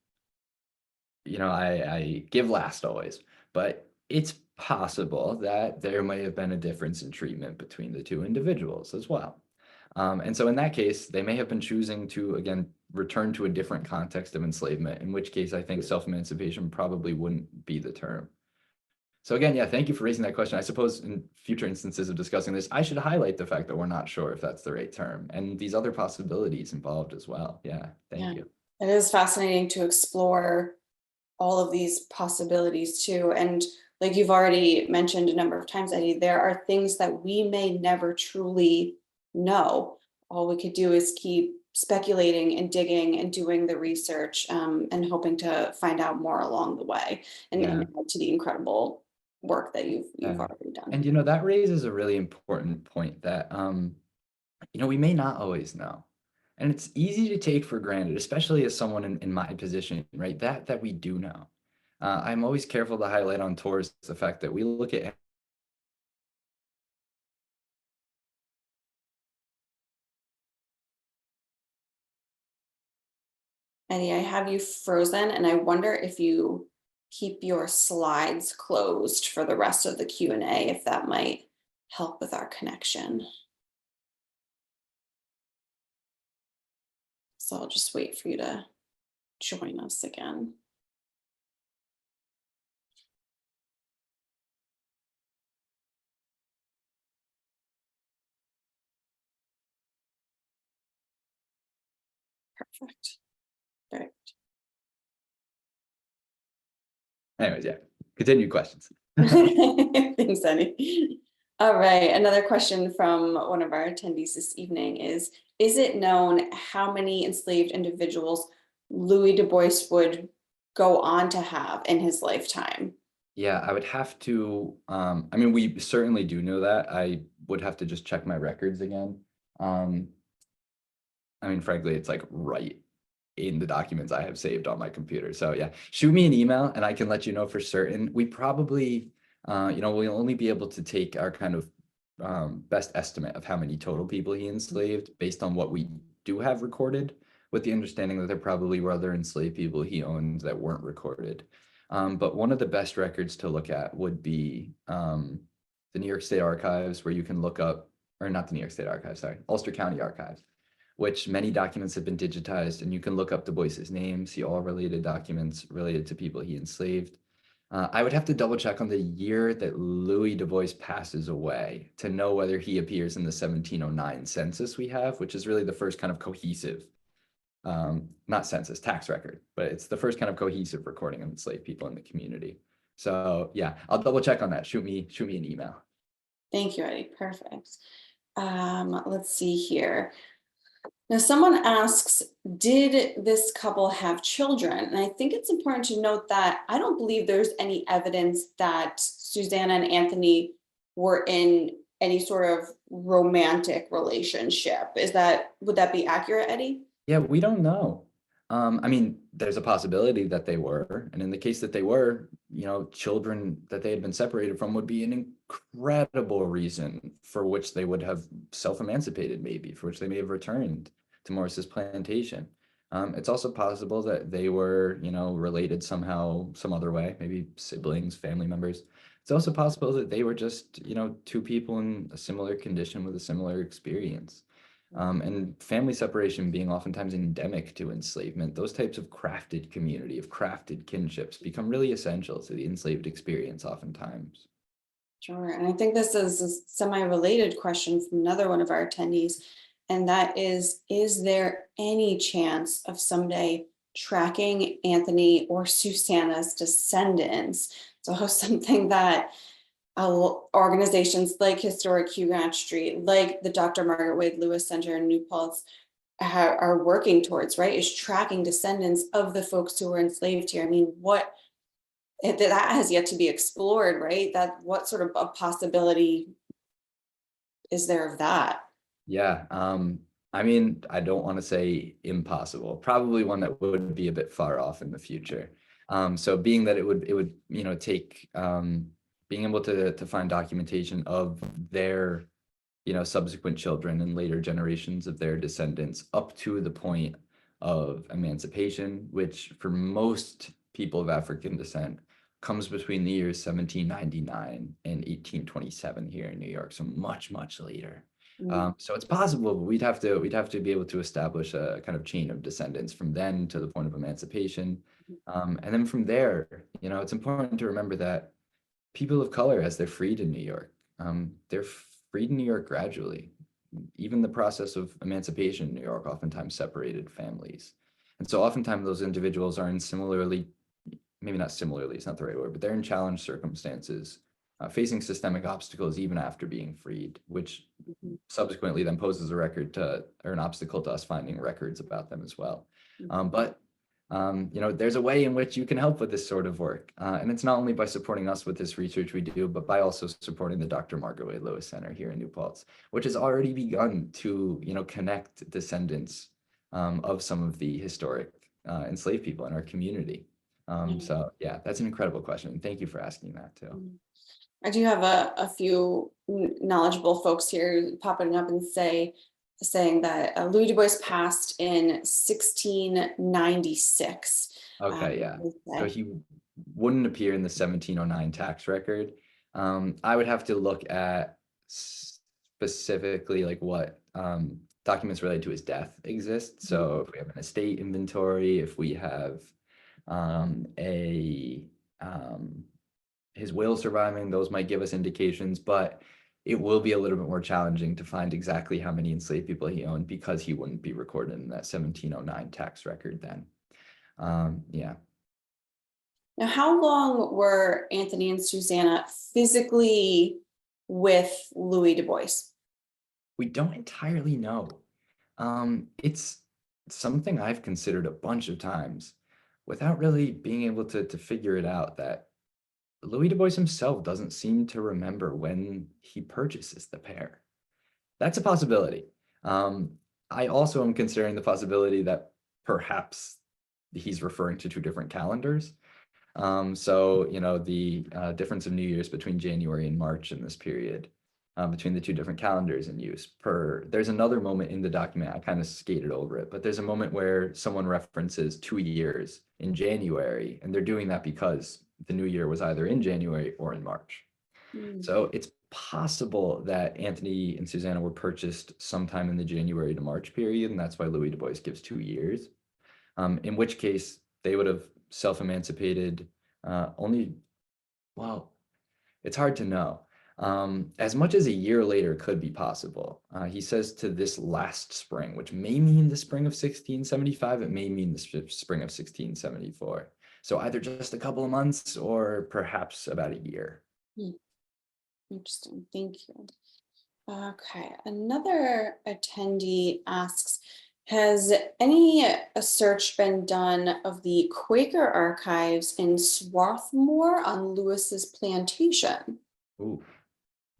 I give last always, but it's possible that there may have been a difference in treatment between the two individuals as well. And so in that case, they may have been choosing to, again, return to a different context of enslavement, in which case I think self-emancipation probably wouldn't be the term. So again, yeah, thank you for raising that question. I suppose in future instances of discussing this, I should highlight the fact that we're not sure if that's the right term and these other possibilities involved as well. Yeah, thank you. It is fascinating to explore all of these possibilities too. And like you've already mentioned a number of times, Eddie, there are things that we may never truly know. All we could do is keep speculating and digging and doing the research, and hoping to find out more along the way, and Yeah. add to the incredible work that you've Yeah. already done. And that raises a really important point that we may not always know. And it's easy to take for granted, especially as someone in my position, right? That we do know. I'm always careful to highlight on tours the fact that we look at Eddie, I have you frozen, and I wonder if you keep your slides closed for the rest of the Q&A, if that might help with our connection. So I'll just wait for you to join us again. Perfect. Great. anyways, yeah. Continued questions. Thanks, Eddie. All right, another question from one of our attendees this evening is it known how many enslaved individuals Louis Du Bois would go on to have in his lifetime? Yeah, I would have to, we certainly do know that. I would have to just check my records again. Frankly, it's like right in the documents I have saved on my computer. So yeah, shoot me an email and I can let you know for certain. We probably, we'll only be able to take our kind of best estimate of how many total people he enslaved based on what we do have recorded, with the understanding that there probably were other enslaved people he owned that weren't recorded. But one of the best records to look at would be the New York State Archives, where you can look up, or not the New York State Archives, sorry, Ulster County Archives, which many documents have been digitized, and you can look up Du Bois's name, see all related documents related to people he enslaved. I would have to double check on the year that Louis Du Bois passes away to know whether he appears in the 1709 census we have, which is really the first kind of cohesive, not census, tax record, but it's the first kind of cohesive recording of enslaved people in the community. So yeah, I'll double check on that. Shoot me an email. Thank you, Eddie. Perfect. Let's see here. Now, someone asks, did this couple have children? And I think it's important to note that I don't believe there's any evidence that Susanna and Anthony were in any sort of romantic relationship. Would that be accurate, Eddie? Yeah, we don't know. There's a possibility that they were, and in the case that they were, children that they had been separated from would be an incredible reason for which they would have self-emancipated, maybe, for which they may have returned to Morris's plantation. It's also possible that they were, related somehow, some other way, maybe siblings, family members. It's also possible that they were just, two people in a similar condition with a similar experience. And family separation being oftentimes endemic to enslavement, those types of crafted community, of crafted kinships become really essential to the enslaved experience oftentimes. Sure. And I think this is a semi-related question from another one of our attendees. and that is there any chance of someday tracking Anthony or Susanna's descendants? So something that organizations like Historic Huguenot Street, like the Dr. Margaret Wade Lewis Center in New Paltz are working towards, right? Is tracking descendants of the folks who were enslaved here. I mean, that has yet to be explored, right? That what sort of a possibility is there of that? Yeah, I mean, I don't want to say impossible, probably one that would be a bit far off in the future. So being that it would, take being able to find documentation of their, subsequent children and later generations of their descendants up to the point of emancipation, which for most people of African descent comes between the years 1799 and 1827 here in New York, so much, much later. Mm, So it's possible, but we'd have to be able to establish a kind of chain of descendants from then to the point of emancipation. And then from there, it's important to remember that people of color, as they're freed in New York, they're freed in New York gradually. Even the process of emancipation in New York oftentimes separated families. And so oftentimes those individuals are in similarly, maybe not similarly, it's not the right word, but they're in challenged circumstances, facing systemic obstacles even after being freed, which mhm, subsequently then poses a record to, or an obstacle to us finding records about them as well. But there's a way in which you can help with this sort of work. And it's not only by supporting us with this research we do, but by also supporting the Dr. Margaret Wade Lewis Center here in New Paltz, which has already begun to, connect descendants of some of the historic enslaved people in our community. mhm, So yeah, that's an incredible question. Thank you for asking that too. mhm. I do have a few knowledgeable folks here popping up and saying that Louis Du Bois passed in 1696. Okay, yeah. They So say. he wouldn't appear in the 1709 tax record. I would have to look at specifically like what documents related to his death exist. Mhm, So if we have an estate inventory, if we have a his will surviving, those might give us indications, but it will be a little bit more challenging to find exactly how many enslaved people he owned because he wouldn't be recorded in that 1709 tax record then. Yeah. Now, how long were Anthony and Susanna physically with Louis Du Bois? We don't entirely know. It's something I've considered a bunch of times without really being able to figure it out that Louis Du Bois himself doesn't seem to remember when he purchases the pair. That's a possibility. Um, I also am considering the possibility that perhaps he's referring to two different calendars. So, the difference of New Year's between January and March in this period, between the two different calendars in use. There's another moment in the document, I kind of skated over it, but there's a moment where someone references 2 years in January, and they're doing that because the new year was either in January or in March. Mm, So it's possible that Anthony and Susanna were purchased sometime in the January to March period, and that's why Louis Du Bois gives 2 years. In which case they would have self-emancipated only, well, it's hard to know. As much as a year later could be possible. He says to this last spring, which may mean the spring of 1675, it may mean the spring of 1674. So either just a couple of months or perhaps about a year. mm, interesting. Thank you. Okay, another attendee asks, has any search been done of the Quaker archives in Swarthmore on Lewis's plantation? Ooh,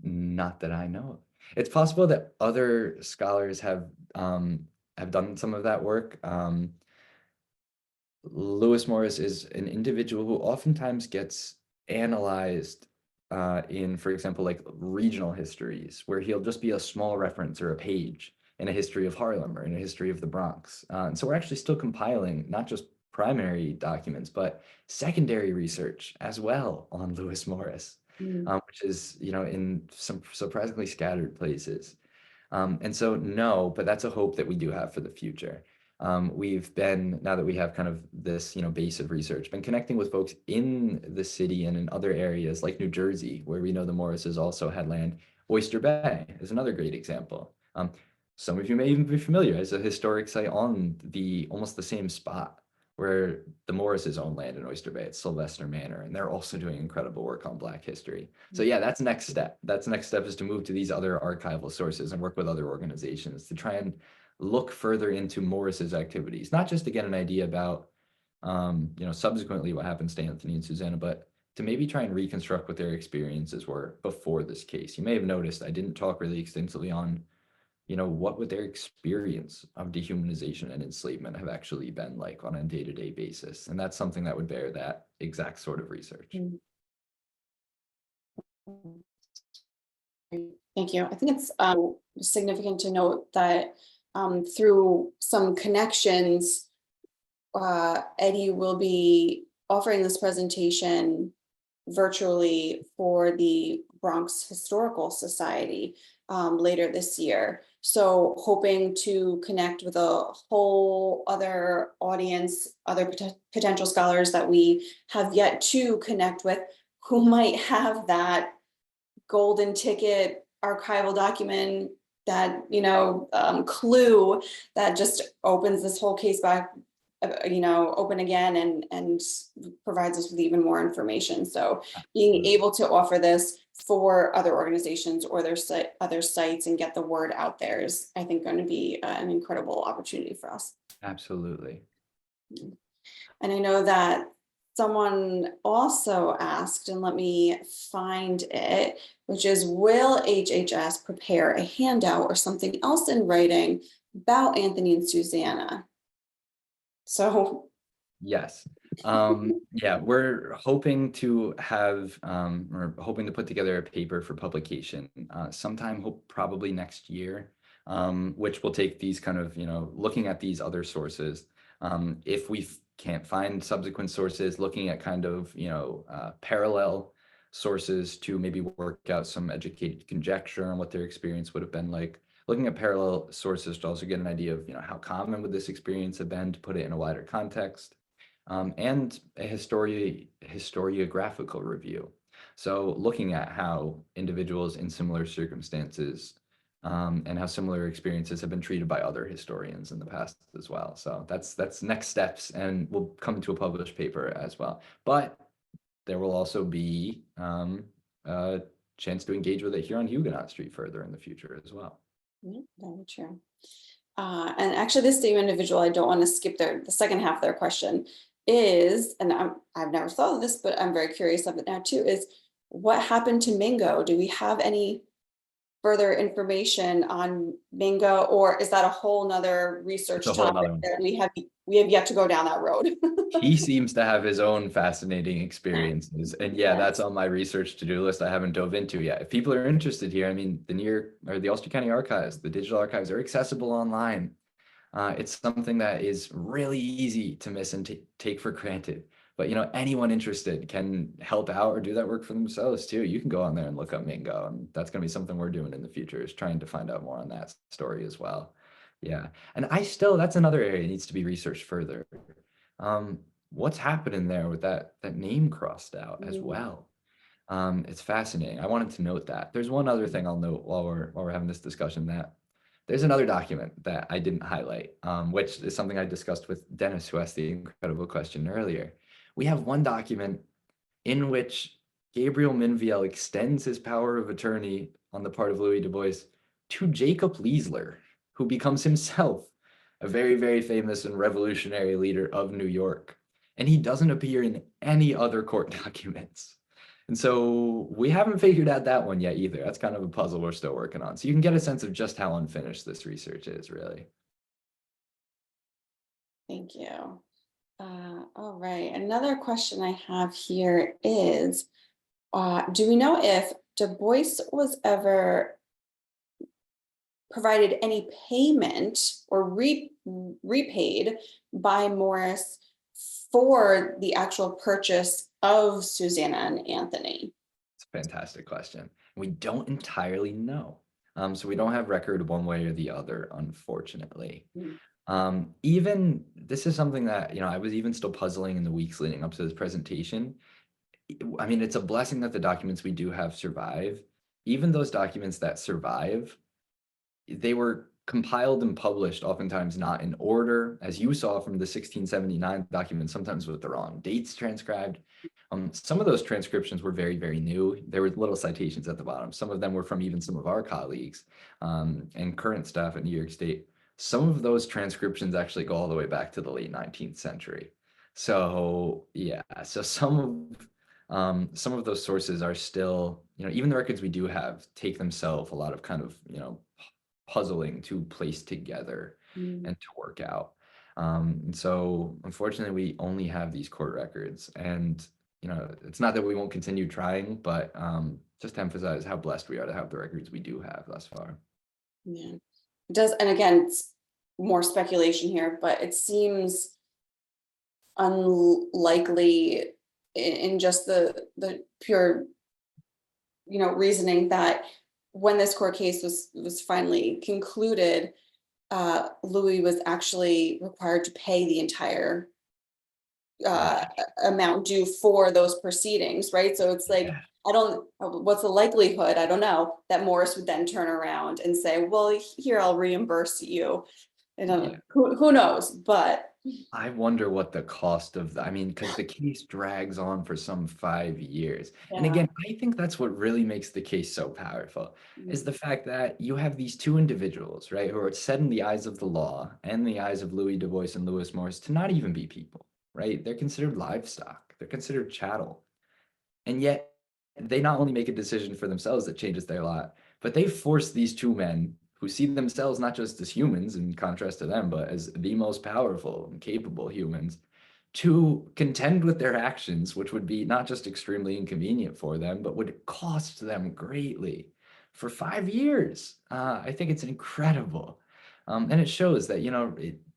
not that I know of. It's possible that other scholars have done some of that work. Lewis Morris is an individual who oftentimes gets analyzed in, for example, like regional histories, where he'll just be a small reference or a page in a history of Harlem or in a history of the Bronx. And so we're actually still compiling not just primary documents, but secondary research as well on Lewis Morris, Mm, which is, in some surprisingly scattered places. And so, no, but that's a hope that we do have for the future. We've been, now that we have kind of this, base of research, been connecting with folks in the city and in other areas like New Jersey, where we know the Morrises also had land. Oyster Bay is another great example. some of you may even be familiar as a historic site on almost the same spot where the Morrises own land in Oyster Bay. It's Sylvester Manor, and they're also doing incredible work on Black history. So yeah, that's next step. That's next step, is to move to these other archival sources and work with other organizations to try and look further into Morris's activities, not just to get an idea about subsequently what happens to Anthony and Susanna, but to maybe try and reconstruct what their experiences were before this case. You may have noticed I didn't talk really extensively on what would their experience of dehumanization and enslavement have actually been like on a day-to-day basis. And that's something that would bear that exact sort of research. Thank you. I think it's significant to note that through some connections, Eddie will be offering this presentation virtually for the Bronx Historical Society later this year. So hoping to connect with a whole other audience, other potential scholars that we have yet to connect with, who might have that golden ticket archival document, that clue that just opens this whole case back open again and provides us with even more information. So being able to offer this for other organizations or other sites and get the word out there is, I think, going to be an incredible opportunity for us. Absolutely. And I know that someone also asked, and let me find it, which is, will HHS prepare a handout or something else in writing about Anthony and Susanna? So yes. Yeah, we're hoping to put together a paper for publication sometime, probably next year, which will take these kind of, looking at these other sources. If we can't find subsequent sources, looking at kind of, parallel sources to maybe work out some educated conjecture on what their experience would have been like. Looking at parallel sources to also get an idea of, how common would this experience have been, to put it in a wider context, and a historiographical review. So looking at how individuals in similar circumstances and how similar experiences have been treated by other historians in the past as well. So that's next steps, and we'll come to a published paper as well. But there will also be a chance to engage with it here on Huguenot Street further in the future as well. Yeah, very true. And actually, this same individual, I don't want to skip the second half of their question, is, and I've never thought of this, but I'm very curious of it now too, is what happened to Mingo? Do we have any further information on Mingo, or is that a whole nother research topic that we have yet to go down that road? He seems to have his own fascinating experiences, and yeah, that's on my research to-do list I haven't dove into yet. If people are interested here, I mean, the Ulster County Archives, the digital archives, are accessible online. It's something that is really easy to miss and take for granted. But anyone interested can help out or do that work for themselves too. You can go on there and look up Mingo, and that's going to be something we're doing in the future, is trying to find out more on that story as well. Yeah, and that's another area that needs to be researched further. What's happening there with that name crossed out as well? It's fascinating. I wanted to note that. There's one other thing I'll note while we're having this discussion, that there's another document that I didn't highlight, which is something I discussed with Dennis, who asked the incredible question earlier. We have one document in which Gabriel Minviel extends his power of attorney on the part of Louis Du Bois to Jacob Leisler, who becomes himself a very, very famous and revolutionary leader of New York. And he doesn't appear in any other court documents. And so we haven't figured out that one yet either. That's kind of a puzzle we're still working on. So you can get a sense of just how unfinished this research is, really. Thank you. All right, another question I have here is, do we know if Du Bois was ever provided any payment or repaid by Morris for the actual purchase of Susanna and Anthony? It's a fantastic question. We don't entirely know. So we don't have record one way or the other, unfortunately. Even this is something that, I was even still puzzling in the weeks leading up to this presentation. I mean, it's a blessing that the documents we do have survive. Even those documents that survive, they were compiled and published, oftentimes not in order, as you saw from the 1679 document, sometimes with the wrong dates transcribed. Some of those transcriptions were very, very new. There were little citations at the bottom. Some of them were from even some of our colleagues and current staff at New York State. Some of those transcriptions actually go all the way back to the late 19th century. So yeah, so some of those sources are still, even the records we do have take themselves a lot of kind of, puzzling to place together and to work out. And so unfortunately, we only have these court records. And, it's not that we won't continue trying, but just to emphasize how blessed we are to have the records we do have thus far. Yeah, it does. And again, it's more speculation here, but it seems unlikely in just the pure, reasoning that when this court case was finally concluded, Louis was actually required to pay the entire amount due for those proceedings, right? So it's like, what's the likelihood? I don't know, that Morris would then turn around and say, well, here, I'll reimburse you. And who knows, but I wonder what the cost of I mean, because the case drags on for some 5 years. And yeah. again, I think that's what really makes the case so powerful, is the fact that you have these two individuals, right, who are set in the eyes of the law and the eyes of Louis Du Bois and Lewis Morris to not even be people, right? They're considered livestock. They're considered chattel. And yet they not only make a decision for themselves that changes their lot, but they force these two men who see themselves not just as humans in contrast to them, but as the most powerful and capable humans, to contend with their actions, which would be not just extremely inconvenient for them, but would cost them greatly for 5 years. I think it's incredible. And it shows that,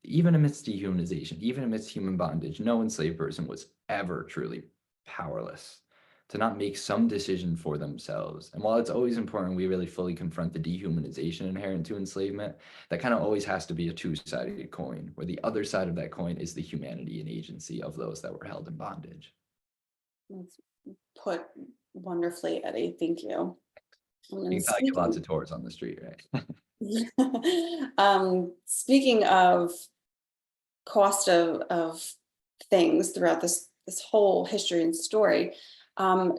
even amidst dehumanization, even amidst human bondage, no enslaved person was ever truly powerless to not make some decision for themselves. And while it's always important we really fully confront the dehumanization inherent to enslavement, that kind of always has to be a two-sided coin, where the other side of that coin is the humanity and agency of those that were held in bondage. That's put wonderfully, Eddie. Thank you. You And can probably get lots of tours on the street, right? speaking of cost of things throughout this whole history and story,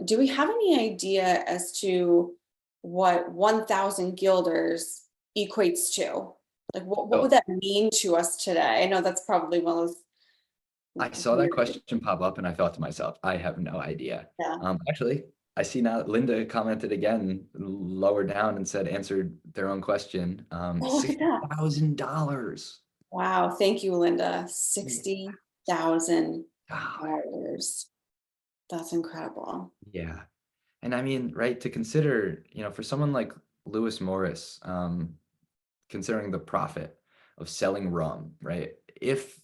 do we have any idea as to what 1,000 guilders equates to? Like, what So would that mean to us today? I know that's probably one of those I saw that question pop up and I thought to myself, I have no idea. yeah. Actually, I see now that Linda commented again lower down and said answered their own question. Oh, look at that. $60,000. Wow, thank you, Linda. Yeah. $60,000. That's incredible. Yeah. And I mean, right, to consider, for someone like Lewis Morris, considering the profit of selling rum, right? If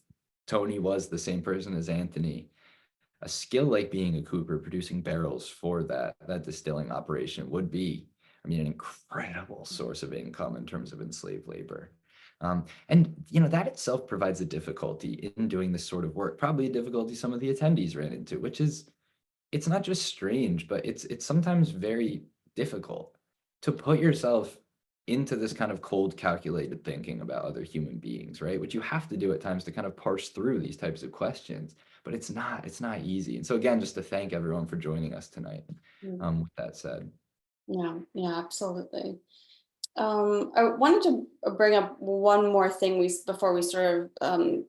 Tony was the same person as Anthony, a skill like being a cooper, producing barrels for that distilling operation would be, I mean, an incredible source of income in terms of enslaved labor. And that itself provides a difficulty in doing this sort of work, probably a difficulty some of the attendees ran into, which is it's not just strange, but it's sometimes very difficult to put yourself into this kind of cold, calculated thinking about other human beings, right? Which you have to do at times to kind of parse through these types of questions, but it's not easy. And so again, just to thank everyone for joining us tonight. With that said. Yeah, absolutely. I wanted to bring up one more thing before we sort of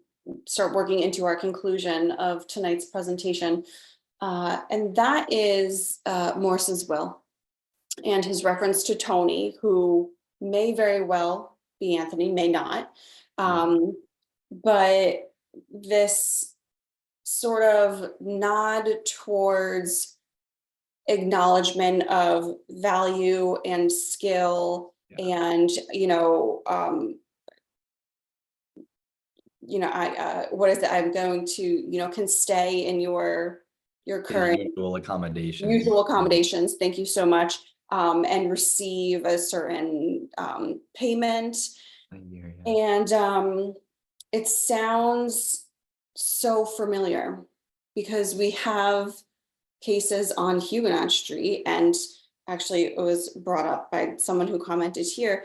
start working into our conclusion of tonight's presentation. And that is Morrison's will and his reference to Tony, who may very well be Anthony, may not. But this sort of nod towards acknowledgement of value and skill and, what is it? I'm going to, can stay in your current Usual accommodations. usual accommodations. Thank you so much. And receive a certain payment. And it sounds so familiar because we have cases on Huguenot Street, and actually it was brought up by someone who commented here.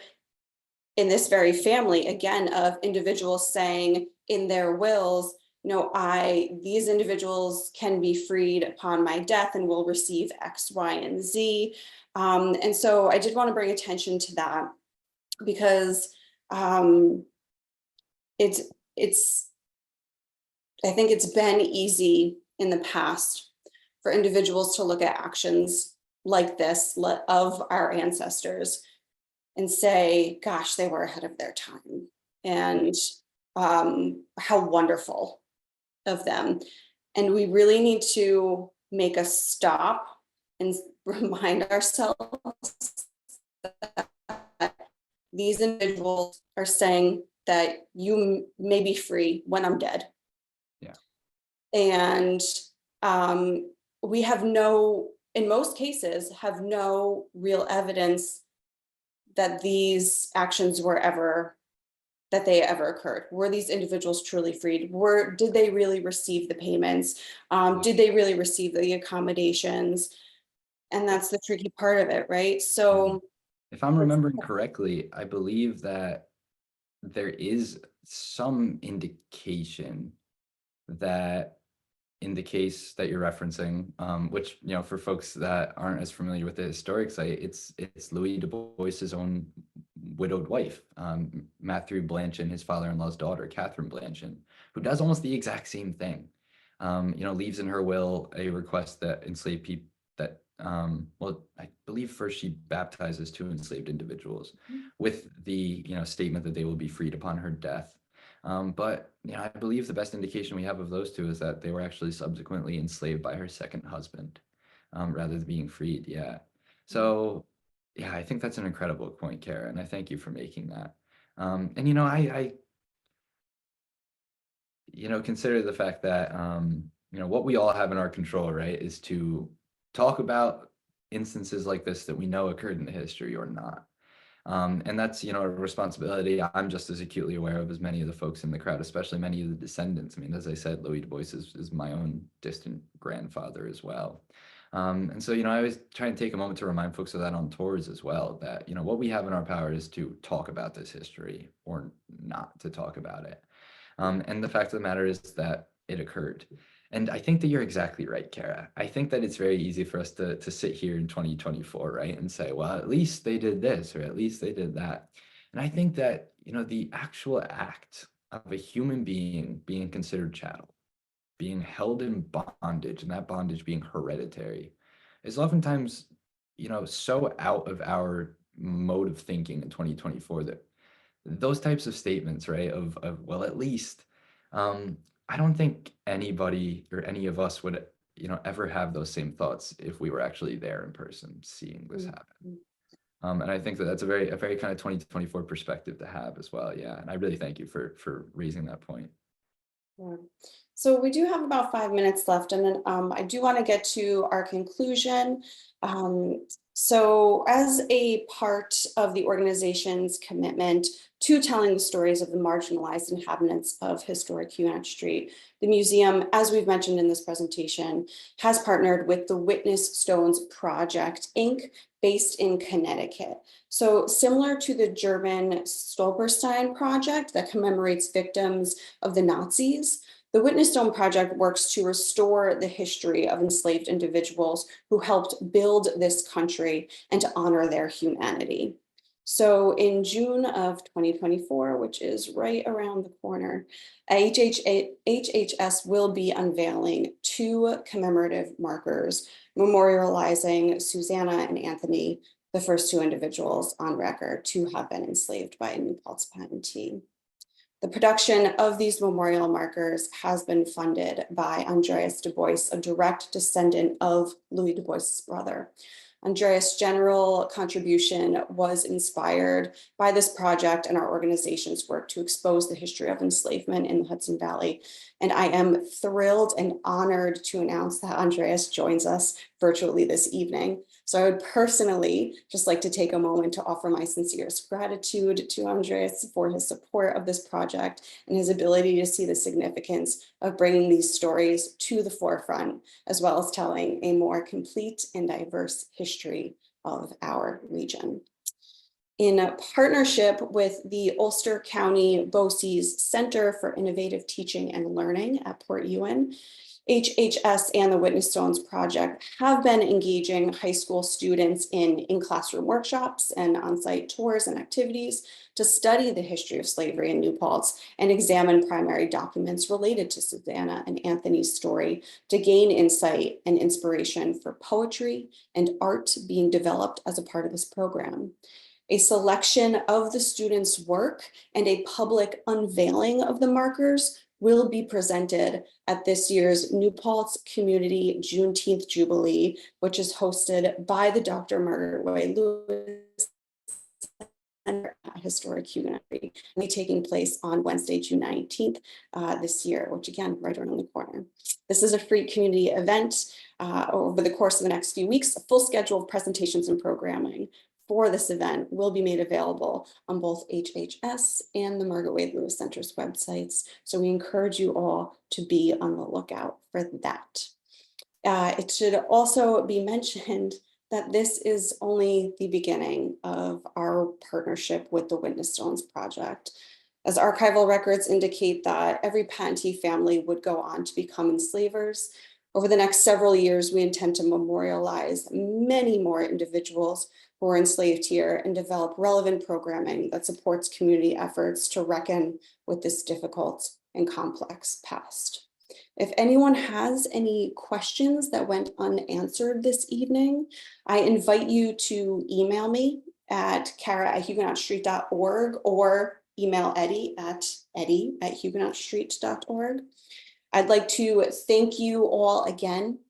in this very family, again, of individuals saying in their wills, these individuals can be freed upon my death and will receive X, Y, and Z. And so I did want to bring attention to that because it's I think it's been easy in the past for individuals to look at actions like this of our ancestors and say, gosh, they were ahead of their time. And how wonderful of them. And we really need to make a stop and remind ourselves that these individuals are saying that you may be free when I'm dead. Yeah. And we have in most cases, have no real evidence that these actions that they ever occurred. Were these individuals truly freed? Did they really receive the payments? Did they really receive the accommodations? And that's the tricky part of it, right? So if I'm remembering correctly, I believe that there is some indication that in the case that you're referencing, which, for folks that aren't as familiar with the historic site, it's Louis Du Bois's own widowed wife, Matthew Blanchin, his father-in-law's daughter, Catherine Blanchin, who does almost the exact same thing. Leaves in her will a request that enslaved people that, I believe first she baptizes 2 enslaved individuals with the, statement that they will be freed upon her death. But I believe the best indication we have of those 2 is that they were actually subsequently enslaved by her second husband, rather than being freed. Yeah. So yeah, I think that's an incredible point, Kara, and I thank you for making that. And I consider the fact that what we all have in our control, right, is to talk about instances like this that we know occurred in the history or not. And that's, a responsibility I'm just as acutely aware of as many of the folks in the crowd, especially many of the descendants. I mean, as I said, Louis Du Bois is my own distant grandfather as well. And so, I always try and take a moment to remind folks of that on tours as well, that, what we have in our power is to talk about this history or not to talk about it. And the fact of the matter is that it occurred. And I think that you're exactly right, Kara. I think that it's very easy for us to sit here in 2024, right, and say, well, at least they did this, or at least they did that. And I think that, the actual act of a human being being considered chattel, being held in bondage, and that bondage being hereditary, is oftentimes, so out of our mode of thinking in 2024 that those types of statements, right, of well, at least, I don't think anybody or any of us would, ever have those same thoughts if we were actually there in person seeing this happen. And I think that that's a very kind of 2024 perspective to have as well. Yeah, and I really thank you for raising that point. yeah. So we do have about 5 minutes left, and then I do want to get to our conclusion. So as a part of the organization's commitment to telling the stories of the marginalized inhabitants of historic Huguenot Street, the museum, as we've mentioned in this presentation, has partnered with the Witness Stones Project, Inc., based in Connecticut. So similar to the German Stolperstein Project that commemorates victims of the Nazis, the Witness Stone Project works to restore the history of enslaved individuals who helped build this country and to honor their humanity. So in June of 2024, which is right around the corner, HHS will be unveiling 2 commemorative markers memorializing Susanna and Anthony, the first 2 individuals on record to have been enslaved by a New Paltz patentee. The production of these memorial markers has been funded by Andreas Du Bois, a direct descendant of Louis Du Bois' brother. Andreas' general contribution was inspired by this project and our organization's work to expose the history of enslavement in the Hudson Valley. And I am thrilled and honored to announce that Andreas joins us virtually this evening. So I would personally just like to take a moment to offer my sincerest gratitude to Andreas for his support of this project and his ability to see the significance of bringing these stories to the forefront, as well as telling a more complete and diverse history of our region. In a partnership with the Ulster County BOCES Center for Innovative Teaching and Learning at Port Ewan, HHS and the Witness Stones Project have been engaging high school students in classroom workshops and on-site tours and activities to study the history of slavery in New Paltz and examine primary documents related to Susanna and Anthony's story to gain insight and inspiration for poetry and art being developed as a part of this program. A selection of the students' work and a public unveiling of the markers will be presented at this year's New Paltz Community Juneteenth Jubilee, which is hosted by the Dr. Margaret Way Lewis Center at Historic Huguenot Street, and be taking place on Wednesday, June 19th this year, which again, right around the corner. This is a free community event over the course of the next few weeks. A full schedule of presentations and programming for this event will be made available on both HHS and the Margaret Wade Lewis Center's websites. So we encourage you all to be on the lookout for that. It should also be mentioned that this is only the beginning of our partnership with the Witness Stones Project, as archival records indicate that every patentee family would go on to become enslavers. Over the next several years, we intend to memorialize many more individuals who were enslaved here and develop relevant programming that supports community efforts to reckon with this difficult and complex past. If anyone has any questions that went unanswered this evening, I invite you to email me at kara@huguenotstreet.org or email eddie@huguenotstreet.org. I'd like to thank you all again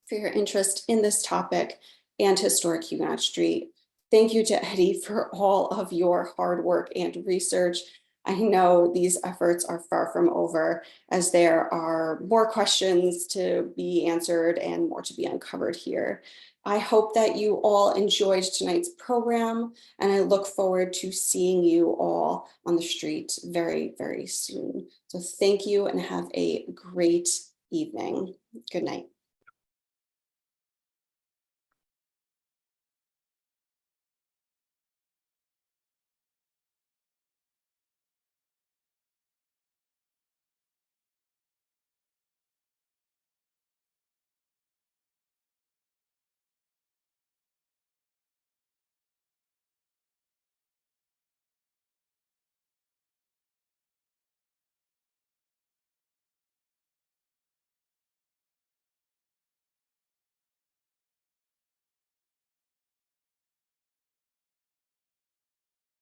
for your interest in this topic and Historic Huguenot Street. Thank you to Eddie for all of your hard work and research. I know these efforts are far from over, as there are more questions to be answered and more to be uncovered here. I hope that you all enjoyed tonight's program, and I look forward to seeing you all on the street very, very soon. So thank you and have a great evening. Good night.